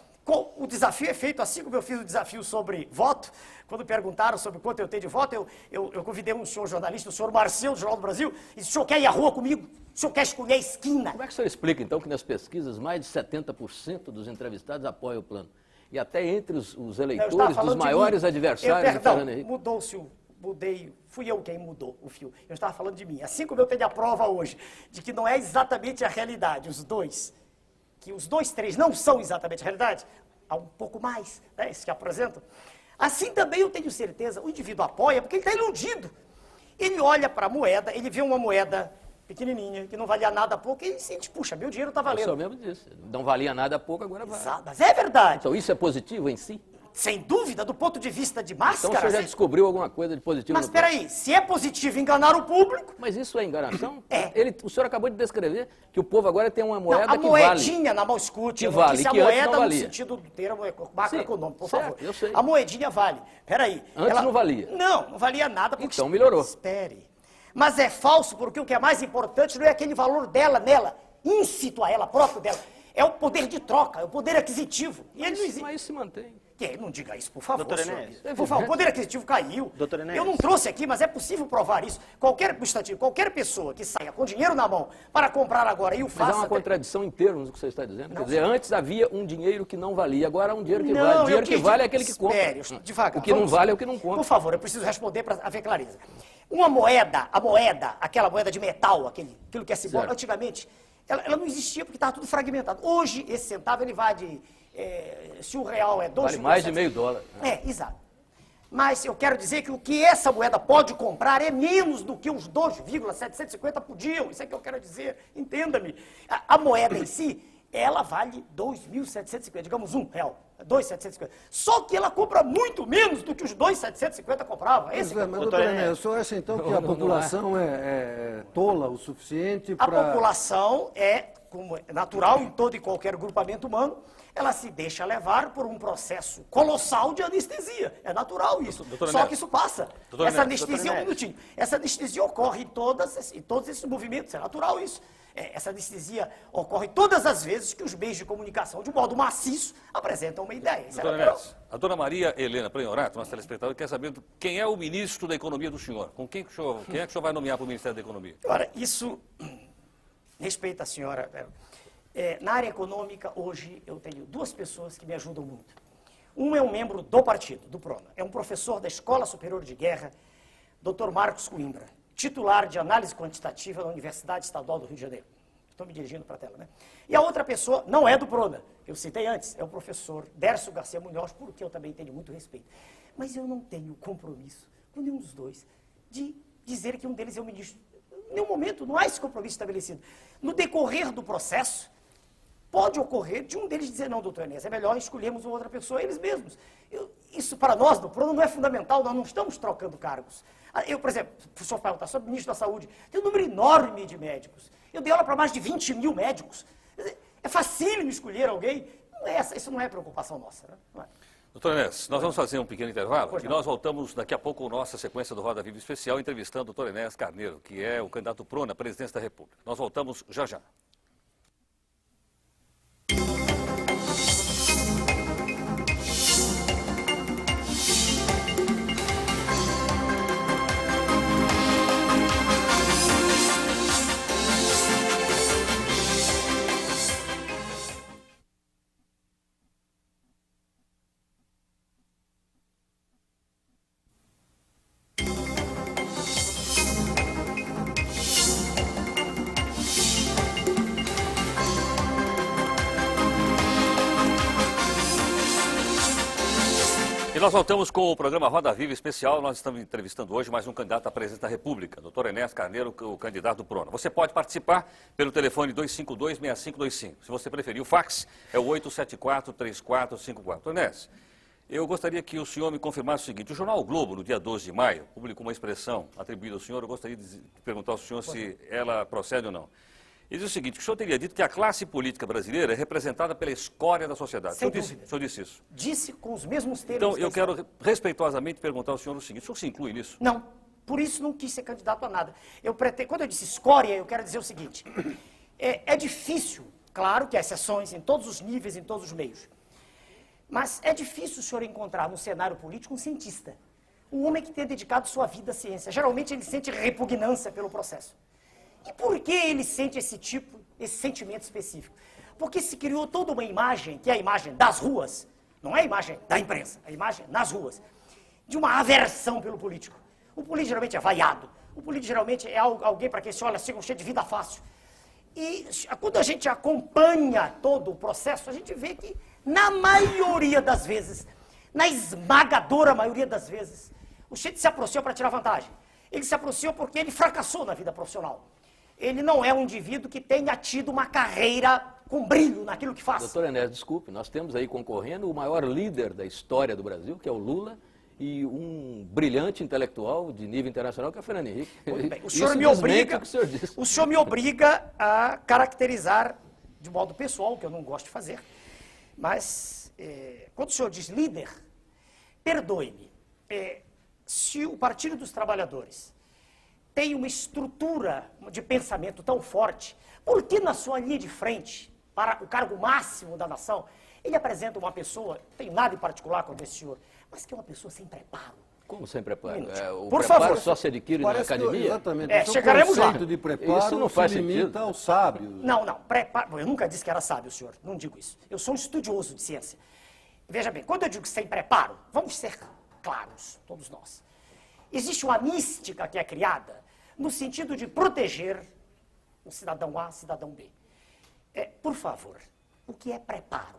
o desafio é feito assim como eu fiz o desafio sobre voto, quando perguntaram sobre quanto eu tenho de voto, eu convidei um senhor jornalista, o senhor Marcelo, do Jornal do Brasil, e disse, o senhor quer ir à rua comigo? O senhor quer escolher a esquina? Como é que o senhor explica, então, que nas pesquisas mais de 70% dos entrevistados apoiam o plano? E até entre os eleitores dos maiores adversários do Fernando Henrique? Fui eu quem mudou o fio. Eu estava falando de mim. Assim como eu tenho a prova hoje de que não é exatamente a realidade, que os dois, três não são exatamente a realidade, há um pouco mais, né, esses que apresentam. Assim também eu tenho certeza, o indivíduo apoia porque ele está iludido. Ele olha para a moeda, ele vê uma moeda pequenininha, que não valia nada a pouco, e ele sente, puxa, meu dinheiro está valendo. O senhor mesmo disse, não valia nada a pouco, agora vale. Exato, mas é verdade. Então isso é positivo em si? Sem dúvida, do ponto de vista de máscara... Então o senhor já descobriu alguma coisa de positivo Mas no plano? espera aí, se é positivo enganar o público... Mas isso é enganação? É. O senhor acabou de descrever que o povo agora tem uma moeda Não, a que vale. moedinha na mão escute, Que vale, disse a que antes moeda não no valia. sentido do termo macroeconômico, por certo, favor. eu sei. A moedinha vale. Peraí. Antes não valia. Não valia nada. Porque... Então melhorou. Espere. Mas é falso porque o que é mais importante não é aquele valor dela, nela, íncito a ela, próprio dela. É o poder de troca, é o poder aquisitivo. E ele não existe. Mas se mantém. Não diga isso, por favor, Doutor senhor. Enéas. Por favor, o poder aquisitivo caiu. Doutor Enéas. Eu não trouxe aqui, mas é possível provar isso. Qualquer pessoa que saia com dinheiro na mão para comprar agora e o Mas faça... há uma contradição em termos do que você está dizendo. Quer dizer, antes havia um dinheiro que não valia, agora há um dinheiro que vale. O dinheiro que vale é aquele que compra. Espere, devagar. O que não vale é o que não compra. Por favor, eu preciso responder para haver clareza. Uma moeda, aquela moeda de metal, aquilo que é simbólico, antigamente, ela não existia porque estava tudo fragmentado. Hoje, esse centavo, ele vai de... se o real é 2,7... Vale mais de meio dólar. Exato. Mas eu quero dizer que o que essa moeda pode comprar é menos do que os 2,750 podiam. Isso é que eu quero dizer. Entenda-me. A moeda em si, ela vale 2.750, digamos R$1, 2.750. Só que ela compra muito menos do que os 2.750 compravam. Esse Mas, doutor Enéas, o senhor acha então que a população é tola o suficiente para... A população é como é natural em todo e qualquer grupamento humano, ela se deixa levar por um processo colossal de anestesia. É natural isso. Doutora Só Neves. que isso passa. Doutora Essa Neves, anestesia, um minutinho. Essa anestesia ocorre em todos esses movimentos. É natural isso. Essa anestesia ocorre todas as vezes que os meios de comunicação, de modo maciço, apresentam uma ideia. Isso é Doutora natural. Neves, a dona Maria Helena Prenhorato, nossa telespectadora, quer saber quem é o ministro da Economia do senhor. Com quem é que o senhor vai nomear para o Ministério da Economia? Ora, isso respeita a senhora. Na área econômica, hoje, eu tenho duas pessoas que me ajudam muito. Um é um membro do partido, do PRONA. É um professor da Escola Superior de Guerra, Dr. Marcos Coimbra, titular de análise quantitativa da Universidade Estadual do Rio de Janeiro. Estou me dirigindo para a tela, né? E a outra pessoa não é do PRONA, eu citei antes, é o professor Dércio Garcia Munhoz, por que eu também tenho muito respeito. Mas eu não tenho compromisso com nenhum dos dois de dizer que um deles é o ministro. Em nenhum momento, não há esse compromisso estabelecido. No decorrer do processo, pode ocorrer de um deles dizer, não, doutor Enéas, é melhor escolhermos uma outra pessoa, eles mesmos. Isso para nós, do PRONA, não é fundamental, nós não estamos trocando cargos. Eu, por exemplo, o senhor perguntar sobre o ministro da Saúde, tem um número enorme de médicos. Eu dei aula para mais de 20 mil médicos. É facílimo escolher alguém. Isso não é preocupação nossa, né? Não é. Doutor Enéas, nós vamos fazer um pequeno intervalo e nós voltamos daqui a pouco com nossa sequência do Roda Viva Especial, entrevistando o doutor Enéas Carneiro, que é o candidato PRONA à presidência da República. Nós voltamos já já. E nós voltamos com o programa Roda Viva Especial. Nós estamos entrevistando hoje mais um candidato à presidência da República, doutor Enéas Carneiro, o candidato do PRONA. Você pode participar pelo telefone 252-6525. Se você preferir, o fax é o 874-3454. Doutor Enéas, eu gostaria que o senhor me confirmasse o seguinte. O jornal o Globo, no dia 12 de maio, publicou uma expressão atribuída ao senhor. Eu gostaria de perguntar ao senhor se ela procede ou não. Ele diz o seguinte, que o senhor teria dito que a classe política brasileira é representada pela escória da sociedade. Sem O dúvida. senhor disse isso? Disse com os mesmos termos. Então, que eu a quero respeitosamente perguntar ao senhor o seguinte, o senhor se inclui nisso? Não, por isso não quis ser candidato a nada. Quando eu disse escória, eu quero dizer o seguinte, é difícil, claro que há exceções em todos os níveis, em todos os meios, mas é difícil o senhor encontrar no cenário político um cientista, um homem que tenha dedicado sua vida à ciência. Geralmente ele sente repugnância pelo processo. E por que ele sente esse sentimento específico? Porque se criou toda uma imagem, que é a imagem das ruas, não é a imagem da imprensa, é a imagem nas ruas, de uma aversão pelo político. O político geralmente é vaiado, o político geralmente é alguém para quem se olha assim, cheio de vida fácil. E quando a gente acompanha todo o processo, a gente vê que, na maioria das vezes, na esmagadora maioria das vezes, o sujeito se aproxima para tirar vantagem. Ele se aproxima porque ele fracassou na vida profissional. Ele não é um indivíduo que tenha tido uma carreira com brilho naquilo que faz. Doutor Enéas, desculpe, nós temos aí concorrendo o maior líder da história do Brasil, que é o Lula, e um brilhante intelectual de nível internacional, que é o Fernando Henrique. Muito bem. O senhor me obriga a caracterizar de modo pessoal, que eu não gosto de fazer, mas quando o senhor diz líder, perdoe-me, se o Partido dos Trabalhadores tem uma estrutura de pensamento tão forte, por que na sua linha de frente, para o cargo máximo da nação, ele apresenta uma pessoa, não tem nada em particular contra esse senhor, mas que é uma pessoa sem preparo? Como sem preparo? Um O por preparo favor. só se adquire na academia? Exatamente. Chegaremos lá. O conceito de preparo Isso não faz se limita sentido. aos sábios. Não, preparo. Eu nunca disse que era sábio, senhor. Não digo isso. Eu sou um estudioso de ciência. Veja bem, quando eu digo sem preparo, vamos ser claros, todos nós. Existe uma mística que é criada no sentido de proteger o cidadão A, cidadão B. Por favor, o que é preparo?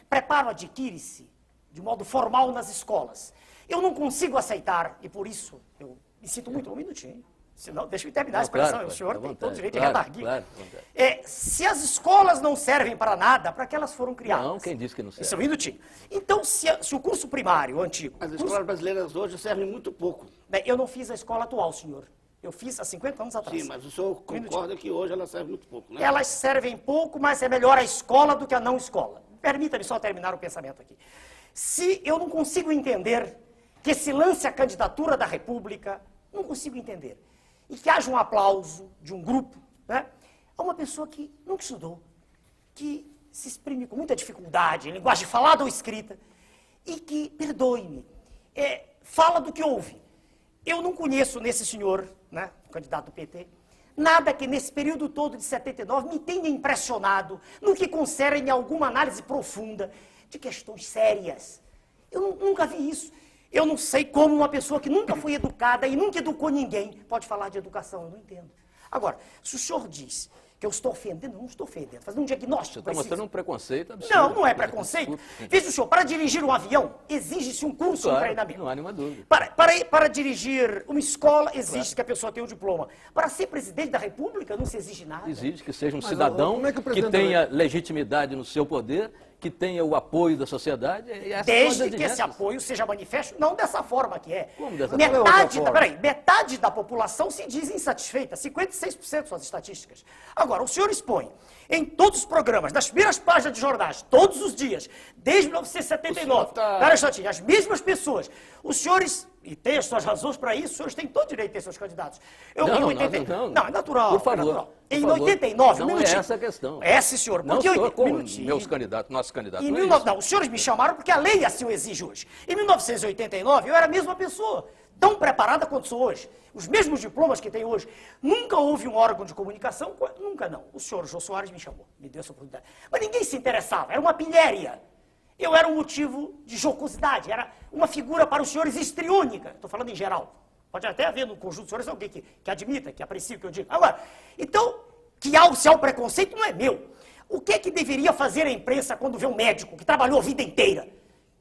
Preparo adquire-se de modo formal nas escolas. Eu não consigo aceitar, e por isso eu me sinto muito... Um minutinho, senão deixa eu terminar a expressão, Claro, o senhor à tem vontade, todo o direito claro, de redarguir. claro, à vontade. Se as escolas não servem para nada, para que elas foram criadas? Não, quem disse que não serve? Isso é um minutinho. Então, se o curso primário, o antigo... As escolas brasileiras hoje servem muito pouco. Bem, eu não fiz a escola atual, senhor. Eu fiz há 50 anos atrás. Sim, mas o senhor concorda que hoje ela serve muito pouco, né? Elas servem pouco, mas é melhor a escola do que a não escola. Permita-me só terminar o pensamento aqui. Se eu não consigo entender que se lance a candidatura da República, não consigo entender, e que haja um aplauso de um grupo, né, a uma pessoa que nunca estudou, que se exprime com muita dificuldade, em linguagem falada ou escrita, e que, perdoe-me, fala do que ouve. Eu não conheço nesse senhor, né, o candidato do PT, nada que nesse período todo de 79 me tenha impressionado no que concerne alguma análise profunda de questões sérias. Eu nunca vi isso. Eu não sei como uma pessoa que nunca foi educada e nunca educou ninguém pode falar de educação, eu não entendo. Agora, se o senhor diz que eu estou ofendendo, eu não estou ofendendo, fazendo um diagnóstico. Você está mostrando um preconceito absurdo. Não, não é preconceito. Veja o senhor, para dirigir um avião, exige-se um curso, Claro, um treinamento. não há nenhuma dúvida. Para dirigir uma escola, exige que a pessoa tenha um diploma. Para ser presidente da República, não se exige nada. Exige que seja um Mas, cidadão como é que o que presidente tenha legitimidade no seu poder, que tenha o apoio da sociedade. E essas são as Desde que exigências. esse apoio seja manifesto, não dessa forma que é. Como dessa Metade da população se diz insatisfeita, 56% são as estatísticas. Agora, o senhor expõe em todos os programas, nas primeiras páginas de jornais, todos os dias, desde 1979, para instantinho, as mesmas pessoas, os senhores, e tem as suas razões para isso, os senhores têm todo direito de ter seus candidatos. Não, é natural. Por favor. É natural. Por Em favor. 89, Não um é minutinho. essa a questão. É, sim, senhor. Não Porque sou como minutinho. meus candidatos, nossos candidatos. Em Não é 19... isso. Não, os senhores me chamaram porque a lei assim o exige hoje. Em 1989, eu era a mesma pessoa, tão preparada quanto sou hoje. Os mesmos diplomas que tenho hoje. Nunca houve um órgão de comunicação, nunca não. O senhor Jô Soares me chamou, me deu essa oportunidade. Mas ninguém se interessava, era uma pilhéria. Eu era um motivo de jocosidade, era uma figura para os senhores histriônica. Estou falando em geral. Pode até haver no conjunto dos senhores alguém que admita, que aprecia o que eu digo. Agora, então, se há o preconceito, não é meu. O que é que deveria fazer a imprensa quando vê um médico que trabalhou a vida inteira,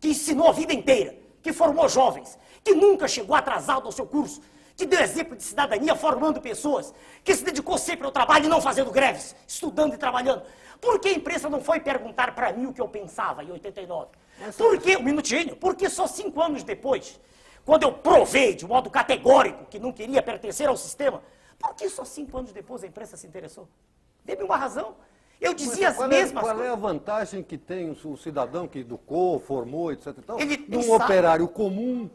que ensinou a vida inteira, que formou jovens, que nunca chegou atrasado ao seu curso, que deu exemplo de cidadania formando pessoas, que se dedicou sempre ao trabalho e não fazendo greves, estudando e trabalhando? Por que a imprensa não foi perguntar para mim o que eu pensava em 89? Por que, um minutinho, porque só 5 anos depois, quando eu provei de modo categórico que não queria pertencer ao sistema, por que só 5 anos depois a imprensa se interessou? Dê-me uma razão. Eu dizia as mesmas Qual é coisas. a vantagem que tem o cidadão que educou, formou, etc. E tal, Ele de um sabe. operário comum,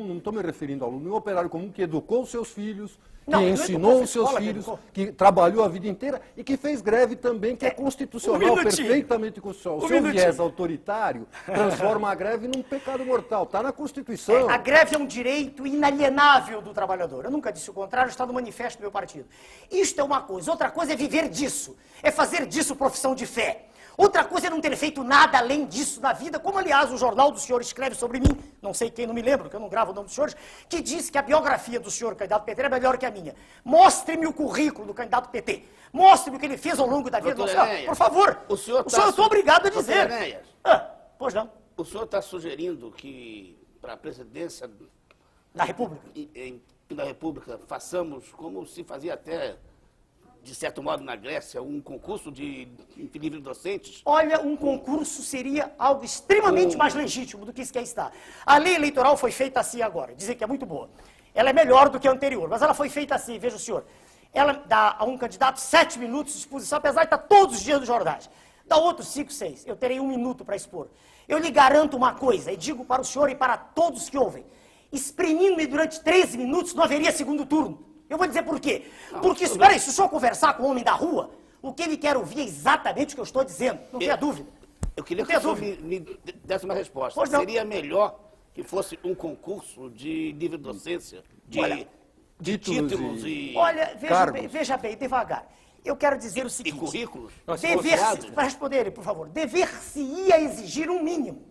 não estou me referindo ao aluno, um operário comum que educou os seus filhos, Não, que ele não ensinou educou, os seus foi a escola que filhos, educou. que trabalhou a vida inteira e que fez greve também, que é constitucional, minutinho. perfeitamente constitucional. Um O seu minutinho. viés autoritário transforma a greve num pecado mortal. Está na Constituição. A greve é um direito inalienável do trabalhador. Eu nunca disse o contrário, está no manifesto do meu partido. Isto é uma coisa. Outra coisa é viver disso. É fazer disso profissão de fé. Outra coisa é não ter feito nada além disso na vida, como, aliás, o jornal do senhor escreve sobre mim, não sei quem, não me lembro, que eu não gravo o nome dos senhores, que diz que a biografia do senhor candidato PT é melhor que a minha. Mostre-me o currículo do candidato PT. Mostre-me o que ele fez ao longo da vida. Doutor Não, Enéas, por favor. o senhor eu estou obrigado a Doutor dizer. Enéas. Pois não. O senhor está sugerindo que, para a presidência Da República. da República, façamos como se fazia até, de certo modo, na Grécia, um concurso de livre docentes? Olha, um concurso seria algo extremamente mais legítimo do que isso que aí está. A lei eleitoral foi feita assim agora, dizer que é muito boa. Ela é melhor do que a anterior, mas ela foi feita assim, veja o senhor. Ela dá a um candidato 7 minutos de exposição, apesar de estar todos os dias nos jornais. Dá outros 5, 6. Eu terei 1 minuto para expor. Eu lhe garanto uma coisa, e digo para o senhor e para todos que ouvem. Exprimindo-me durante 13 minutos, não haveria segundo turno. Eu vou dizer por quê. Porque, espera aí, se o senhor conversar com o homem da rua, o que ele quer ouvir é exatamente o que eu estou dizendo. Não tenha dúvida. Eu queria Não que o tenha senhor me desse uma resposta. Pois não. Seria melhor que fosse um concurso de livre docência, de, Olha, de títulos e Olha, Cargos. veja bem, devagar. Eu quero dizer o seguinte. currículos? Para responder ele, por favor. Dever-se-ia exigir um mínimo.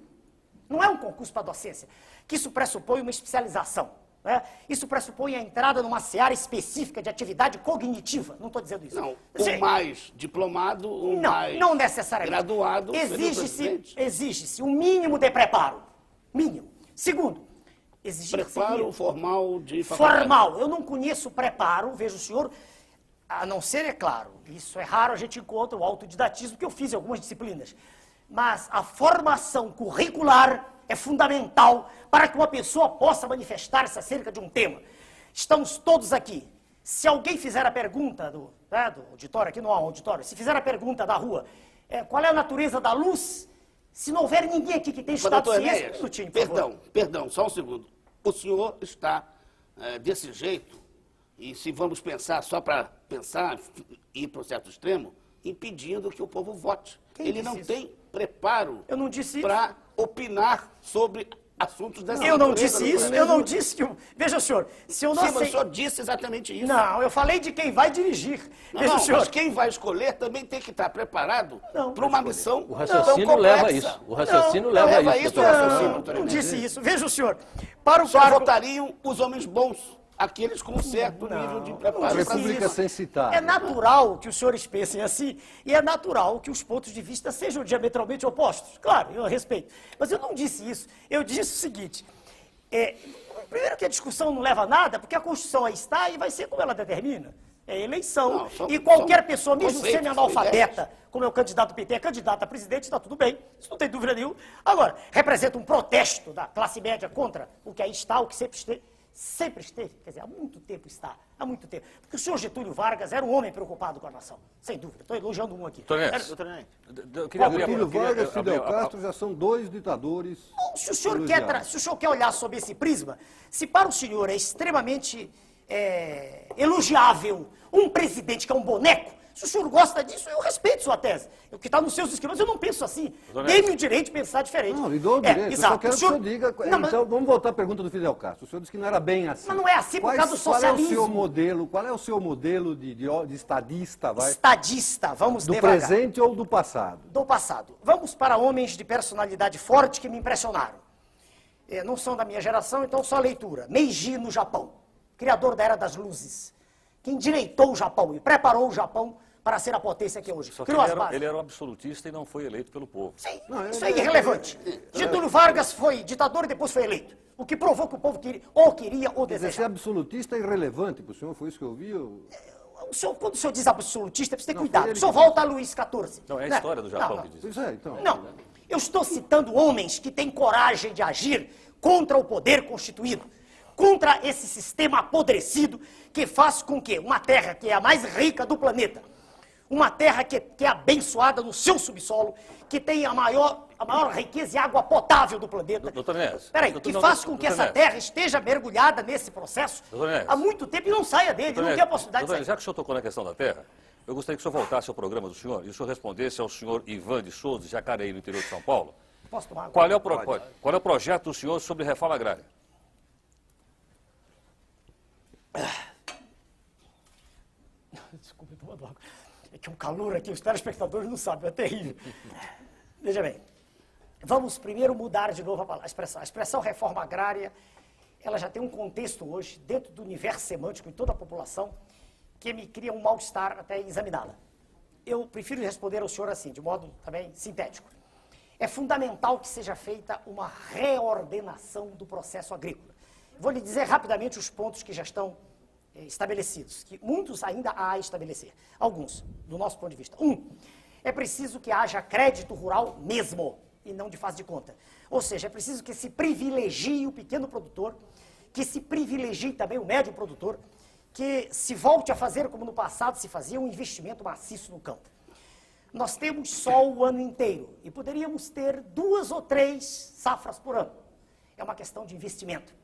Não é um concurso para docência, que isso pressupõe uma especialização. Né? Isso pressupõe a entrada numa seara específica de atividade cognitiva. Não estou dizendo isso. Não, Sim. um mais diplomado, um mais Não necessariamente. graduado. seria o presidente. Exige-se um mínimo de preparo. Mínimo. Segundo, Preparo formal de faculdade. formal. Eu não conheço preparo, veja o senhor, a não ser, é claro, isso é raro, a gente encontra o autodidatismo, que eu fiz em algumas disciplinas. Mas a formação curricular é fundamental para que uma pessoa possa manifestar-se acerca de um tema. Estamos todos aqui, Se alguém fizer a pergunta do auditório, aqui não há um auditório, se fizer a pergunta da rua, qual é a natureza da luz, se não houver ninguém aqui que tenha estudado Doutor ciência... Enéas, Um minutinho, por favor. perdão, só um segundo. O senhor está desse jeito, e se vamos pensar só para pensar, ir para um certo extremo, impedindo que o povo vote. Quem Ele disse não isso? tem preparo Eu não disse isso. para opinar sobre assuntos dessa Eu não natureza, disse isso, doutor eu não Enéas. disse que... Veja, senhor, se eu não Sim, mas o aceito... senhor disse exatamente isso. Não, eu falei de quem vai dirigir. Veja, Não, senhor... mas quem vai escolher também tem que estar preparado Não. para uma missão O raciocínio leva a isso. O raciocínio leva a leva isso. isso, doutor. raciocínio. Não, doutor não Enéas. disse isso. Veja o senhor, para o Só cargo... votariam os homens bons, aqueles com certo nível de preparo. não disse para República isso. sensitável. É natural que os senhores pensem assim, e é natural que os pontos de vista sejam diametralmente opostos. Claro, eu respeito. Mas eu não disse isso. Eu disse o seguinte, primeiro que a discussão não leva a nada, porque a Constituição aí está e vai ser como ela determina. É eleição. Não, são- E qualquer são pessoa, mesmo conceitos, semi-analfabeta, como é o candidato do PT, é candidato a presidente, está tudo bem. Isso não tem dúvida nenhuma. Agora, representa um protesto da classe média contra o que aí está, o que sempre esteve, quer dizer, há muito tempo está, há muito tempo. Porque o senhor Getúlio Vargas era um homem preocupado com a nação, sem dúvida. Estou elogiando um aqui. Doutor Enéas, Doutor Enéas. eu queria abrir- Getúlio eu queria Vargas e abrir- Fidel Castro já são dois ditadores. Bom, se o senhor elogiados. se o senhor quer olhar sob esse prisma, se para o senhor é extremamente elogiável um presidente que é um boneco, se o senhor gosta disso, eu respeito sua tese. O que está nos seus esquemas, eu não penso assim. Doutor Dê-me o direito de pensar diferente. Não, lhe dou o direito. Eu exato. só quero que o senhor diga. Não, mas- Então, vamos voltar à pergunta do Fidel Castro. O senhor disse que não era bem assim. Mas não é assim por causa do Qual é o socialismo. seu modelo? Qual é o seu modelo de estadista, vai? Estadista, vamos Do devagar. presente ou do passado? Do passado. Vamos para homens de personalidade forte que me impressionaram. Não são da minha geração, então só leitura. Meiji no Japão, criador da Era das Luzes. Que endireitou o Japão e preparou o Japão para ser a potência que é hoje. Só que Criou ele as bases. era um absolutista e não foi eleito pelo povo. Sim, Não, isso ele é irrelevante. Getúlio Vargas foi ditador e depois foi eleito. O que provou que o povo queria ou Quer dizer, ser desejava. absolutista é irrelevante para o senhor, foi isso que eu vi? Quando o senhor diz absolutista, precisa ter Não, cuidado. foi O ele senhor que volta a Luís XIV. Não, é a Né? história do Japão Não, que diz. Pois é, então. Não, eu estou citando homens que têm coragem de agir contra o poder constituído, contra esse sistema apodrecido que faz com que uma terra que é a mais rica do planeta, uma terra que é abençoada no seu subsolo, que tem a maior riqueza de água potável do planeta. Doutor Enéas, Peraí, doutor- que não, faz com que doutor essa Enéas. terra esteja mergulhada nesse processo Doutor Enéas. há muito tempo e não saia dele, Doutor não Enéas, tem a possibilidade de doutor sair. Enéas, já que o senhor tocou na questão da terra, eu gostaria que o senhor voltasse ao programa do senhor e o senhor respondesse ao senhor Ivan de Souza, de Jacareí, no interior de São Paulo. Posso tomar água? Qual é o projeto do senhor sobre reforma agrária? Desculpa, eu tô tomando água. É que é um calor aqui, os telespectadores não sabem, é terrível. Veja bem, vamos primeiro mudar de novo a expressão. A expressão reforma agrária, ela já tem um contexto hoje, dentro do universo semântico de toda a população, que me cria um mal-estar até em examiná-la. Eu prefiro responder ao senhor assim, de modo também sintético. É fundamental que seja feita uma reordenação do processo agrícola. Vou lhe dizer rapidamente os pontos que já estão estabelecidos, que muitos ainda há a estabelecer. Alguns, do nosso ponto de vista. É preciso que haja crédito rural mesmo, e não de fase de conta. Ou seja, é preciso que se privilegie o pequeno produtor, que se privilegie também o médio produtor, que se volte a fazer como no passado se fazia, um investimento maciço no campo. Nós temos sol o ano inteiro e poderíamos ter 2 ou 3 safras por ano. É uma questão de investimento.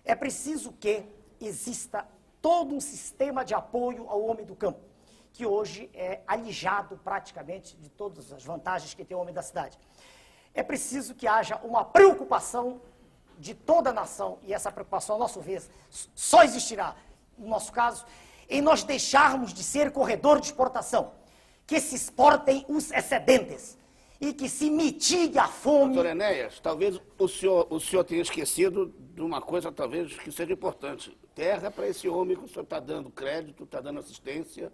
É preciso que exista todo um sistema de apoio ao homem do campo, que hoje é alijado praticamente de todas as vantagens que tem o homem da cidade. É preciso que haja uma preocupação de toda a nação, e essa preocupação, a nossa vez, só existirá, no nosso caso, em nós deixarmos de ser corredor de exportação, que se exportem os excedentes e que se mitigue a fome. Doutor Enéas, talvez o senhor tenha esquecido de uma coisa talvez que seja importante. Terra para esse homem que o senhor está dando crédito, está dando assistência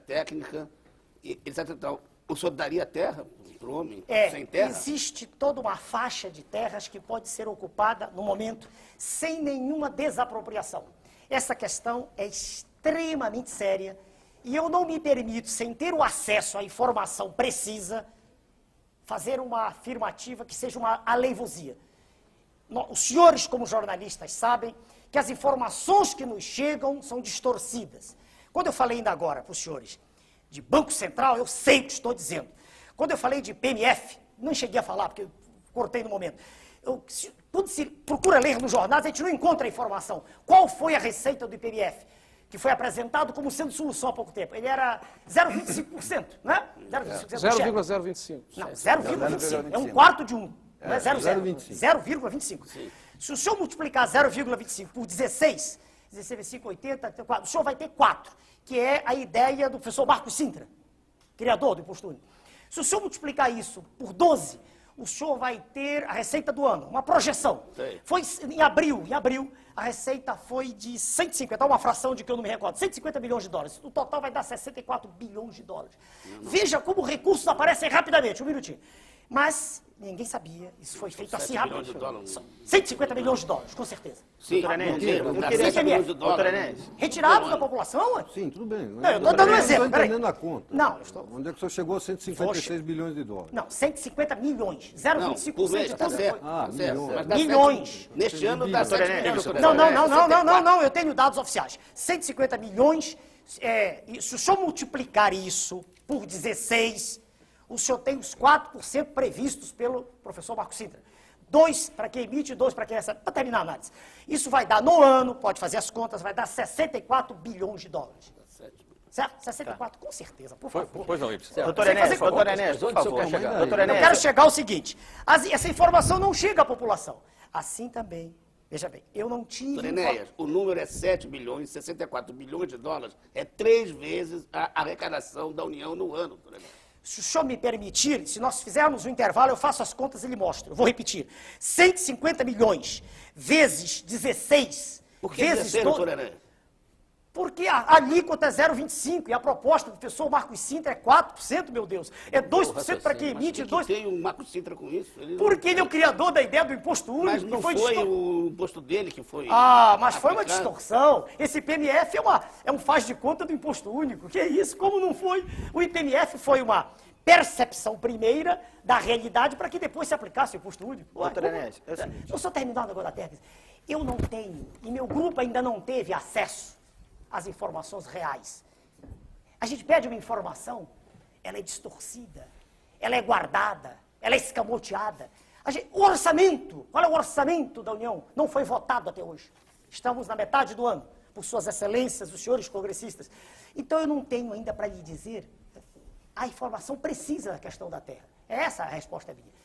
técnica, etc. O senhor daria terra para o homem sem terra? Existe toda uma faixa de terras que pode ser ocupada no momento sem nenhuma desapropriação. Essa questão é extremamente séria e eu não me permito, sem ter o acesso à informação precisa, fazer uma afirmativa que seja uma aleivosia. Os senhores, como jornalistas, sabem que as informações que nos chegam são distorcidas. Quando eu falei ainda agora para os senhores de Banco Central, eu sei o que estou dizendo. Quando eu falei de PMF, não cheguei a falar, porque eu cortei no momento. Quando se procura ler nos jornais, a gente não encontra a informação. Qual foi a receita do IPMF? Que foi apresentado como sendo solução há pouco tempo. Ele era 0,25%, não é? 0,025. Não, 0,25. É um quarto de um. Não é 0,0. 0,25. Se o senhor multiplicar 0,25 por 16, 16 vezes 5, 80, o senhor vai ter 4, que é a ideia do professor Marcos Sintra, criador do Imposto Único. Se o senhor multiplicar isso por 12, o senhor vai ter a receita do ano, uma projeção. Sei. Foi em abril, a receita foi de 150, uma fração de que eu não me recordo, 150 bilhões de dólares. O total vai dar 64 bilhões de dólares. Veja como recursos aparecem rapidamente, um minutinho. Mas ninguém sabia, isso foi feito assim rápido. 150 milhões de dólares, com certeza. Sim, Doutor Enéas, eu eu queria saber de Doutor Enéas, Retirados da população, ué? Sim, tudo bem. Não, eu estou dando um exemplo, Não peraí. estou entendendo a conta. Não, eu estou... Onde é que o senhor chegou a 156 bilhões de dólares? Não, 150 milhões, Não, 0,25% por mês, de tá tudo certo. foi. Ah, tá certo. milhões. Mas dá Milhões. 7, neste ano dá 7 milhões. Não, eu tenho dados oficiais. 150 milhões, e se o senhor multiplicar isso por 16, o senhor tem os 4% previstos pelo professor Marcos Sintra. 2 para quem emite, 2 para quem recebe. Para terminar a análise. Isso vai dar, no ano, pode fazer as contas, vai dar 64 bilhões de dólares. Certo? 64, com certeza, por favor. Pois não, Ibsen. doutor Sem fazer Enéas, conta. doutor Enéas, por Onde o senhor favor. quer chegar? Doutor Eu Enéas, quero chegar ao seguinte, essa informação não chega à população. Assim também, veja bem, eu não tive... Doutor Enéas, o número é 7 bilhões, 64 bilhões de dólares, é 3 vezes a arrecadação da União no ano, doutor Enéas. Se o senhor me permitir, se nós fizermos um intervalo, eu faço as contas e lhe mostro. Eu vou repetir. 150 milhões vezes 16, Por que vezes 16, 12... doutor Enéas? Porque a alíquota é 0,25 e a proposta do professor Marcos Sintra é 4%, meu Deus. É 2% para quem emite, O que 2%. tem o Marcos Sintra com isso? Ele não- Porque ele é o criador da ideia do imposto único. Mas não que foi distor- o imposto dele que foi... Ah, mas foi uma aplicado? distorção. Esse IPMF é um faz de conta do imposto único. Que é isso? Como não foi? O IPMF foi uma percepção primeira da realidade para que depois se aplicasse o imposto único. Doutor Como- Enéas, é o seguinte. Eu só terminar o negócio da terra. Eu não tenho, e meu grupo ainda não teve acesso às informações reais. A gente pede uma informação, ela é distorcida, ela é guardada, ela é escamoteada. O orçamento, qual é o orçamento da União? Não foi votado até hoje. Estamos na metade do ano, por suas excelências, os senhores congressistas. Então eu não tenho ainda para lhe dizer a informação precisa da questão da terra. Essa a resposta minha.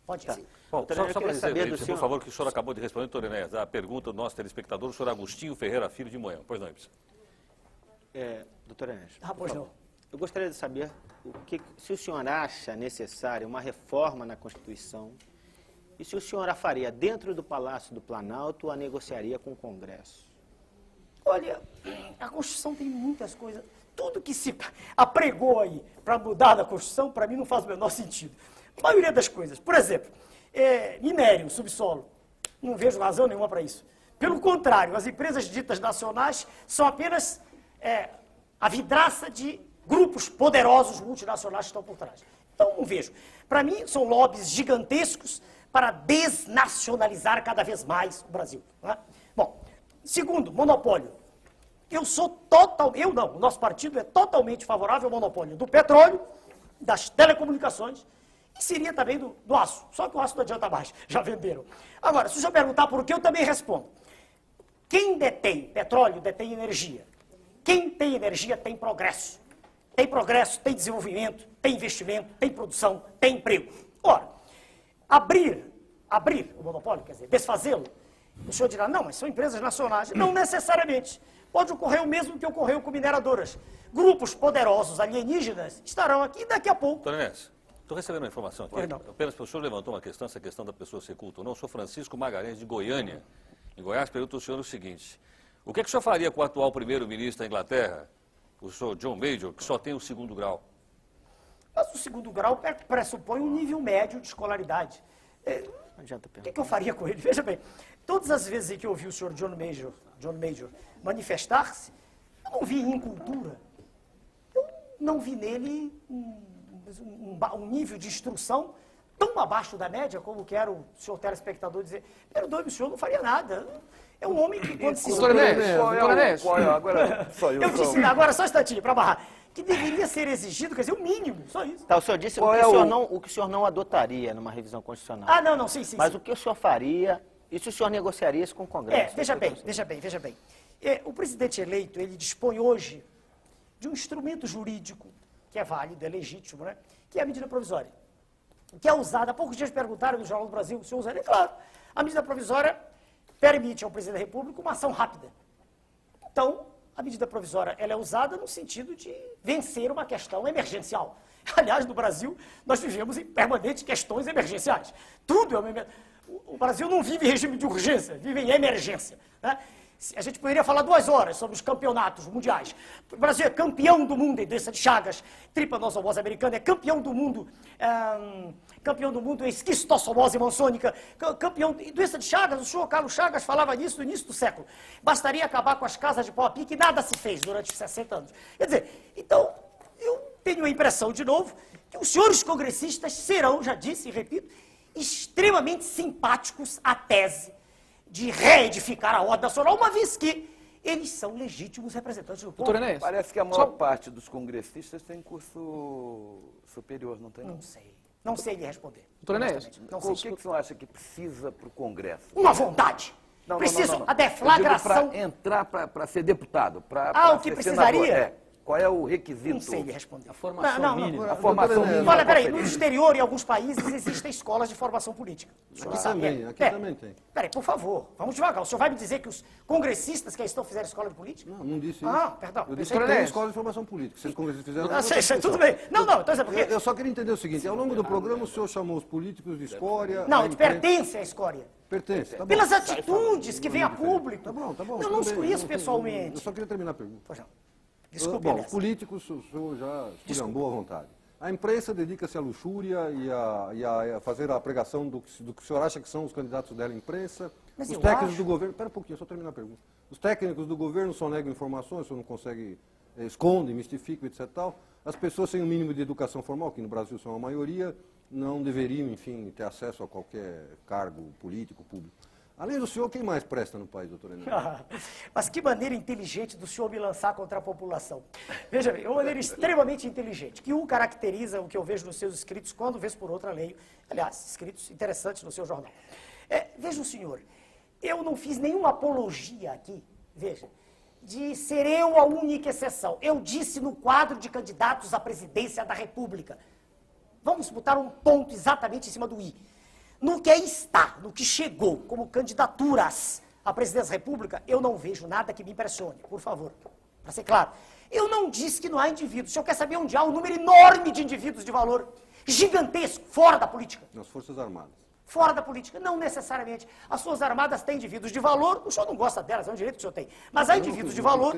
Pode ir. Bom, Doutor só Enéas, eu para queria dizer, saber do Ibsen, senhor- por favor, que o senhor acabou de responder, doutor Enéas, a pergunta do nosso telespectador, o senhor Agostinho Ferreira Filho de Moema. Pois não, Ibsen. Doutor Enéas, Ah, por pois favor. não. Eu gostaria de saber se o senhor acha necessária uma reforma na Constituição e se o senhor a faria dentro do Palácio do Planalto ou a negociaria com o Congresso. Olha, a Constituição tem muitas coisas. Tudo que se apregou aí para mudar a Constituição, para mim não faz o menor sentido. A maioria das coisas. Por exemplo, minério, subsolo. Não vejo razão nenhuma para isso. Pelo contrário, as empresas ditas nacionais são apenas a vidraça de grupos poderosos multinacionais que estão por trás. Então, não vejo. Para mim, são lobbies gigantescos para desnacionalizar cada vez mais o Brasil. Não é? Bom, segundo, monopólio. O nosso partido é totalmente favorável ao monopólio do petróleo, das telecomunicações e seria também do aço. Só que o aço não adianta mais, já venderam. Agora, se o senhor perguntar por que, eu também respondo. Quem detém petróleo, detém energia. Quem tem energia, tem progresso. Tem progresso, tem desenvolvimento, tem investimento, tem produção, tem emprego. Ora, abrir o monopólio, quer dizer, desfazê-lo, o senhor dirá, não, mas são empresas nacionais. Não necessariamente. Pode ocorrer o mesmo que ocorreu com mineradoras. Grupos poderosos alienígenas estarão aqui daqui a pouco. Doutor Enéas, estou recebendo uma informação aqui. Pois não. Apenas o senhor levantou uma questão, essa questão da pessoa ser culta ou não. Eu sou Francisco Magalhães, de Goiânia. Em Goiás, pergunto ao senhor o seguinte. O que o senhor faria com o atual primeiro-ministro da Inglaterra, o senhor John Major, que só tem o 2º grau? Mas o 2º grau pressupõe um nível médio de escolaridade. Não adianta O perguntar. que eu faria com ele? Veja bem, todas as vezes em que eu ouvi o senhor John Major manifestar-se, eu não vi incultura. Eu não vi nele um nível de instrução tão abaixo da média como quero o senhor telespectador dizer. Perdoe-me, o senhor não faria nada. É um homem que, quando se... Doutor Enéas, doutor Enéas. Agora, só eu. Eu disse, agora só um instantinho, para barrar, que deveria ser exigido, quer dizer, o mínimo, só isso. Tá, o senhor disse o que o senhor não adotaria numa revisão constitucional. Ah, não, sim. Mas o que o senhor faria e se o senhor negociaria isso com o Congresso? Veja bem. O presidente eleito, ele dispõe hoje de um instrumento jurídico que é válido, é legítimo, né? Que é a medida provisória. Que é usada, há poucos dias perguntaram no Jornal do Brasil, o senhor usaria? Claro, a medida provisória permite ao presidente da República uma ação rápida. Então, a medida provisória ela é usada no sentido de vencer uma questão emergencial. Aliás, no Brasil, nós vivemos em permanentes questões emergenciais. Tudo é uma emergência. O Brasil não vive em regime de urgência, vive em emergência. Né? A gente poderia falar 2 horas sobre os campeonatos mundiais. O Brasil é campeão do mundo em doença de Chagas, tripanossomose americana, é campeão do mundo em esquistossomose mansônica, campeão em doença de Chagas. O senhor Carlos Chagas falava nisso no início do século. Bastaria acabar com as casas de pau a pique e nada se fez durante 60 anos. Quer dizer, então, eu tenho a impressão, de novo, que os senhores congressistas serão, já disse e repito, extremamente simpáticos à tese de reedificar a ordem nacional, uma vez que eles são legítimos representantes do povo. Doutor Enéas. Parece que a maior parte dos congressistas tem curso superior, não tem? Não sei lhe responder. Doutor Enéas. O que o senhor acha que precisa para o Congresso? Uma vontade. Precisa a deflagração. Para entrar, para ser deputado, para o que ser precisaria? senador. Qual é o requisito? Não sei lhe responder. A formação mínima. A formação mínima. Olha, peraí, no exterior, em alguns países, existem escolas de formação política. Aqui também tem. Peraí, por favor, vamos devagar. O senhor vai me dizer que os congressistas que aí estão fizeram escola de política? Não disse isso. Perdão. Eu disse que tem escola de formação política. Se os congressistas fizeram... Tudo bem. Não, então é porque... Eu só queria entender o seguinte, ao longo do programa o senhor chamou os políticos de escória... Não, pertence à escória. Pertence, tá bom. Pelas atitudes que vêm a público. Tá bom. Eu não os conheço pessoalmente. Eu só queria terminar a pergunta. Pois não. Desculpe, Bom, Elias. políticos, o senhor já esculhambou à vontade. A imprensa dedica-se à luxúria e a fazer a pregação do que o senhor acha que são os candidatos dela à imprensa. Mas os eu técnicos acho... do governo... Espera um pouquinho, só terminar a pergunta. Os técnicos do governo só negam informações, o senhor não consegue... esconde, mistifica, etc. Tal. As pessoas sem o mínimo de educação formal, que no Brasil são a maioria, não deveriam, enfim, ter acesso a qualquer cargo político, público. Além do senhor, quem mais presta no país, doutor Enéas? Mas que maneira inteligente do senhor me lançar contra a população. Veja bem, uma maneira extremamente inteligente, que o caracteriza o que eu vejo nos seus escritos, quando vez por outra leio, aliás, escritos interessantes no seu jornal. Veja o senhor, eu não fiz nenhuma apologia aqui, veja, de ser eu a única exceção. Eu disse no quadro de candidatos à presidência da República. Vamos botar um ponto exatamente em cima do i. No que está, no que chegou como candidaturas à presidência da República, eu não vejo nada que me impressione, por favor, para ser claro. Eu não disse que não há indivíduos. O senhor quer saber onde há um número enorme de indivíduos de valor, gigantesco, fora da política? Nas Forças Armadas. Fora da política, não necessariamente. As Forças Armadas têm indivíduos de valor, o senhor não gosta delas, é um direito que o senhor tem. Mas há indivíduos de valor...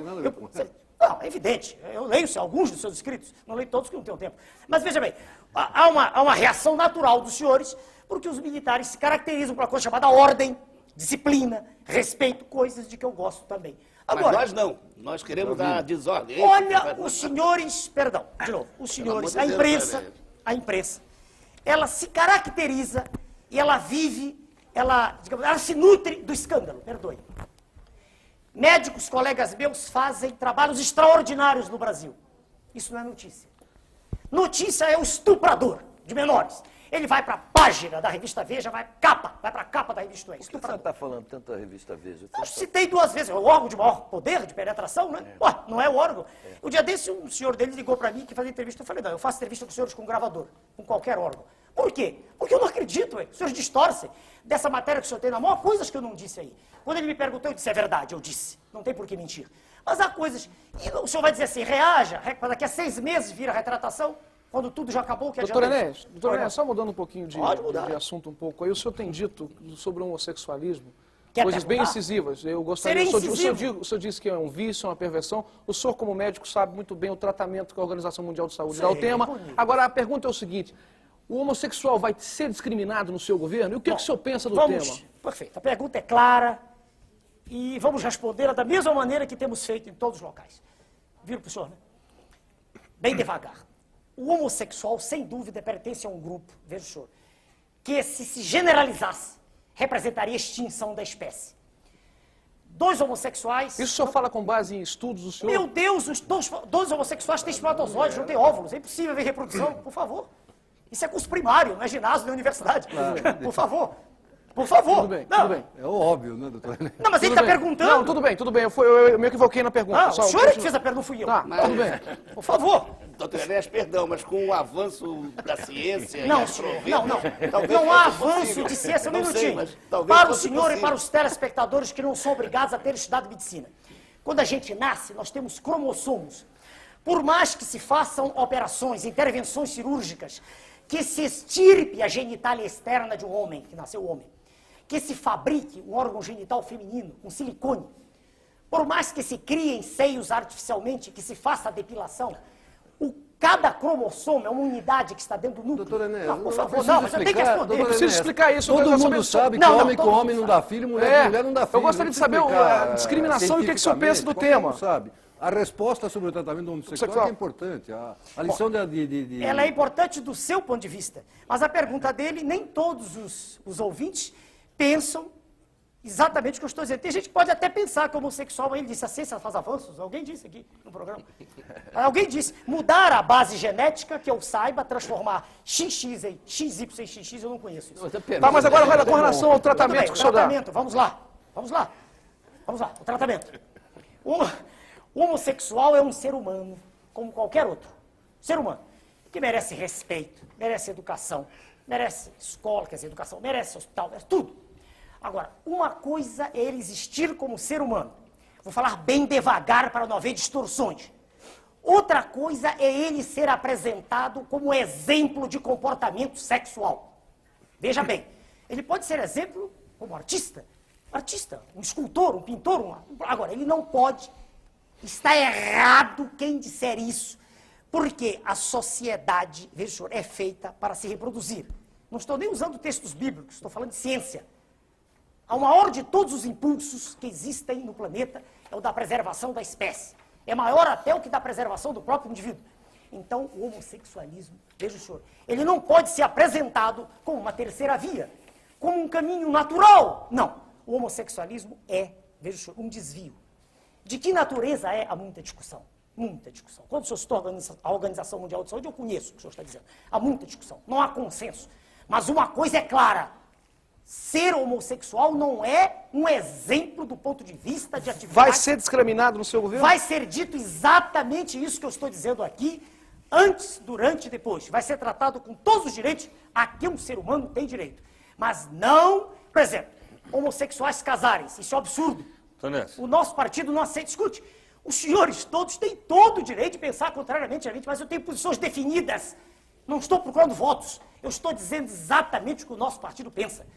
Não, é evidente, eu leio alguns dos seus escritos, não leio todos que não tenho tempo. Mas veja bem, há uma reação natural dos senhores, porque os militares se caracterizam por uma coisa chamada ordem, disciplina, respeito, coisas de que eu gosto também. Agora, mas nós não, nós queremos a desordem. Olha, os senhores, perdão, de novo, os senhores, a imprensa, ela se caracteriza e ela vive, ela se nutre do escândalo, perdoe. Médicos, colegas meus, fazem trabalhos extraordinários no Brasil. Isso não é notícia. Notícia é o estuprador de menores. Ele vai para a página da revista Veja, vai para a capa da revista Veja. Por que o senhor está falando tanto da revista Veja? Eu citei 2 vezes, é o órgão de maior poder de penetração, né? Ué, não é o órgão. O dia desse, um senhor dele ligou para mim que fazia entrevista. Eu falei, não, eu faço entrevista com os senhores com gravador, com qualquer órgão. Por quê? Porque eu não acredito, os senhores distorcem dessa matéria que o senhor tem na mão, há coisas que eu não disse aí. Quando ele me perguntou, eu disse, é verdade, eu disse. Não tem por que mentir. Mas há coisas, e o senhor vai dizer assim, reaja, daqui a 6 meses vira retratação, quando tudo já acabou, que Doutor Enéas, só mudando um pouquinho de assunto um pouco aí, o senhor tem dito sobre o homossexualismo coisas bem incisivas. Eu gostaria, o senhor disse que é um vício, uma perversão. O senhor, como médico, sabe muito bem o tratamento que a Organização Mundial de Saúde dá ao tema. Agora, a pergunta é o seguinte, o homossexual vai ser discriminado no seu governo? E o que o senhor pensa do tema? Perfeito, a pergunta é clara e vamos respondê-la da mesma maneira que temos feito em todos os locais. Viro para o senhor, né? Bem devagar. O homossexual, sem dúvida, pertence a um grupo, veja o senhor, que se generalizasse, representaria a extinção da espécie. 2 homossexuais... Isso o senhor fala com base em estudos do senhor? Meu Deus, os dois homossexuais têm espermatozoides, não têm óvulos. É impossível ver reprodução, por favor. Isso é curso primário, não é ginásio, não é universidade. Por favor. Por favor. Tudo bem, não. tudo bem. É óbvio, né, doutor? Não, mas ele Tudo está bem. perguntando. Não, tudo bem. Eu me equivoquei na pergunta. Ah, o Só senhor é que continua. fez a pergunta, não fui eu. Tá, tudo bem. Por favor. Doutor Enéas, perdão, mas com o avanço da ciência... e Não, a senhor, provida, não. talvez Não há fosse avanço possível. de ciência, um Não sei, minutinho. mas talvez Para o fosse senhor e possível. para os telespectadores que não são obrigados a ter estudado medicina. Quando a gente nasce, nós temos cromossomos. Por mais que se façam operações, intervenções cirúrgicas, que se extirpe a genitália externa de um homem, que nasceu homem, que se fabrique um órgão genital feminino com silicone, por mais que se criem seios artificialmente, que se faça a depilação, cada cromossomo é uma unidade que está dentro do núcleo. Doutor Enéas, Não, por favor, preciso não, mas eu tenho que explicar, responder. doutor Preciso Enéas, explicar isso, Todo eu quero mundo saber- sabe que Não, não, homem com todo homem mundo não dá filho, mulher com mulher não dá filho. eu gostaria de Não saber precisa a discriminação e o que o senhor pensa do cientificamente, tema. qualquer um sabe. A resposta sobre o tratamento homossexual é importante. A lição de... Ela é importante do seu ponto de vista, mas a pergunta dele, nem todos os ouvintes pensam exatamente o que eu estou dizendo. Tem gente que pode até pensar que o homossexual, ele disse, a ciência faz avanços, alguém disse aqui no programa. Alguém disse, mudar a base genética, que eu saiba, transformar XX em XY em XX, eu não conheço isso. Tá, mas agora vai com relação ao Tudo bem, tratamento que o o senhor dá. tratamento, vamos lá, o tratamento. O homossexual é um ser humano, como qualquer outro, ser humano, que merece respeito, merece educação, merece escola, quer dizer, educação, merece hospital, merece tudo. Agora, uma coisa é ele existir como ser humano. Vou falar bem devagar para não haver distorções. Outra coisa é ele ser apresentado como exemplo de comportamento sexual. Veja bem, ele pode ser exemplo como artista, um escultor, um pintor. Agora, ele não pode. Está errado quem disser isso, porque a sociedade, veja, senhor, é feita para se reproduzir. Não estou nem usando textos bíblicos, estou falando de ciência. O maior de todos os impulsos que existem no planeta é o da preservação da espécie. É maior até o que da preservação do próprio indivíduo. Então, o homossexualismo, veja, senhor, ele não pode ser apresentado como uma terceira via, como um caminho natural. Não. O homossexualismo é, veja, senhor, um desvio. De que natureza é? Há muita discussão. Muita discussão. Quando o senhor citou a Organização Mundial de Saúde, eu conheço o que o senhor está dizendo. Há muita discussão. Não há consenso. Mas uma coisa é clara. Ser homossexual não é um exemplo do ponto de vista de atividade. Vai ser discriminado no seu governo? Vai ser dito exatamente isso que eu estou dizendo aqui, antes, durante e depois. Vai ser tratado com todos os direitos a que um ser humano tem direito. Mas não, por exemplo, homossexuais casarem-se. Isso é um absurdo. O nosso partido não aceita. Escute, os senhores todos têm todo o direito de pensar contrariamente a gente, mas eu tenho posições definidas. Não estou procurando votos. Eu estou dizendo exatamente o que o nosso partido pensa.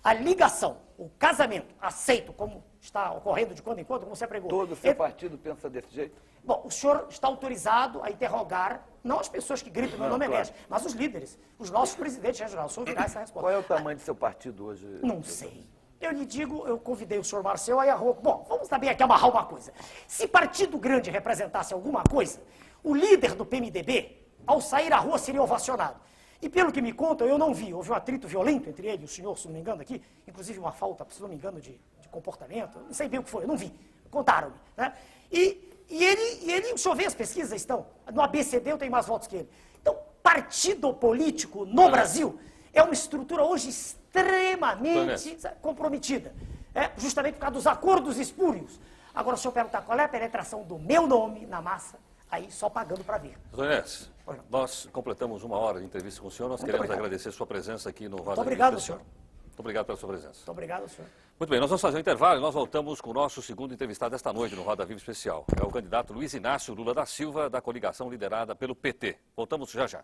A ligação, o casamento, aceito, como está ocorrendo de quando em quando, como você pregou. Todo o seu partido pensa desse jeito? Bom, o senhor está autorizado a interrogar, não as pessoas que gritam meu nome é Enéas, mas os líderes, os nossos presidentes regionais. O senhor virá essa resposta. Qual é o tamanho do seu partido hoje? Não sei. Eu lhe digo, eu convidei o senhor Marcel, aí arrou. Bom, vamos também aqui amarrar uma coisa. Se partido grande representasse alguma coisa, o líder do PMDB, ao sair à rua, seria ovacionado. E pelo que me contam, eu não vi. Houve um atrito violento entre ele e o senhor, se não me engano, aqui. Inclusive uma falta, se não me engano, de comportamento. Não sei bem o que foi, eu não vi. Contaram-me. Né? E o senhor vê as pesquisas, estão. No ABCD eu tenho mais votos que ele. Então, partido político no Brasil é uma estrutura hoje extremamente comprometida. Justamente por causa dos acordos espúrios. Agora, se eu perguntar qual é a penetração do meu nome na massa, aí só pagando para ver. Doutor Enéas, nós completamos 1 hora de entrevista com o senhor. Nós queremos agradecer a sua presença aqui no Roda Viva Especial. Muito obrigado pela sua presença. Muito obrigado, senhor. Muito bem, nós vamos fazer um intervalo e nós voltamos com o nosso segundo entrevistado esta noite no Roda Viva Especial. É o candidato Luiz Inácio Lula da Silva, da coligação liderada pelo PT. Voltamos já já.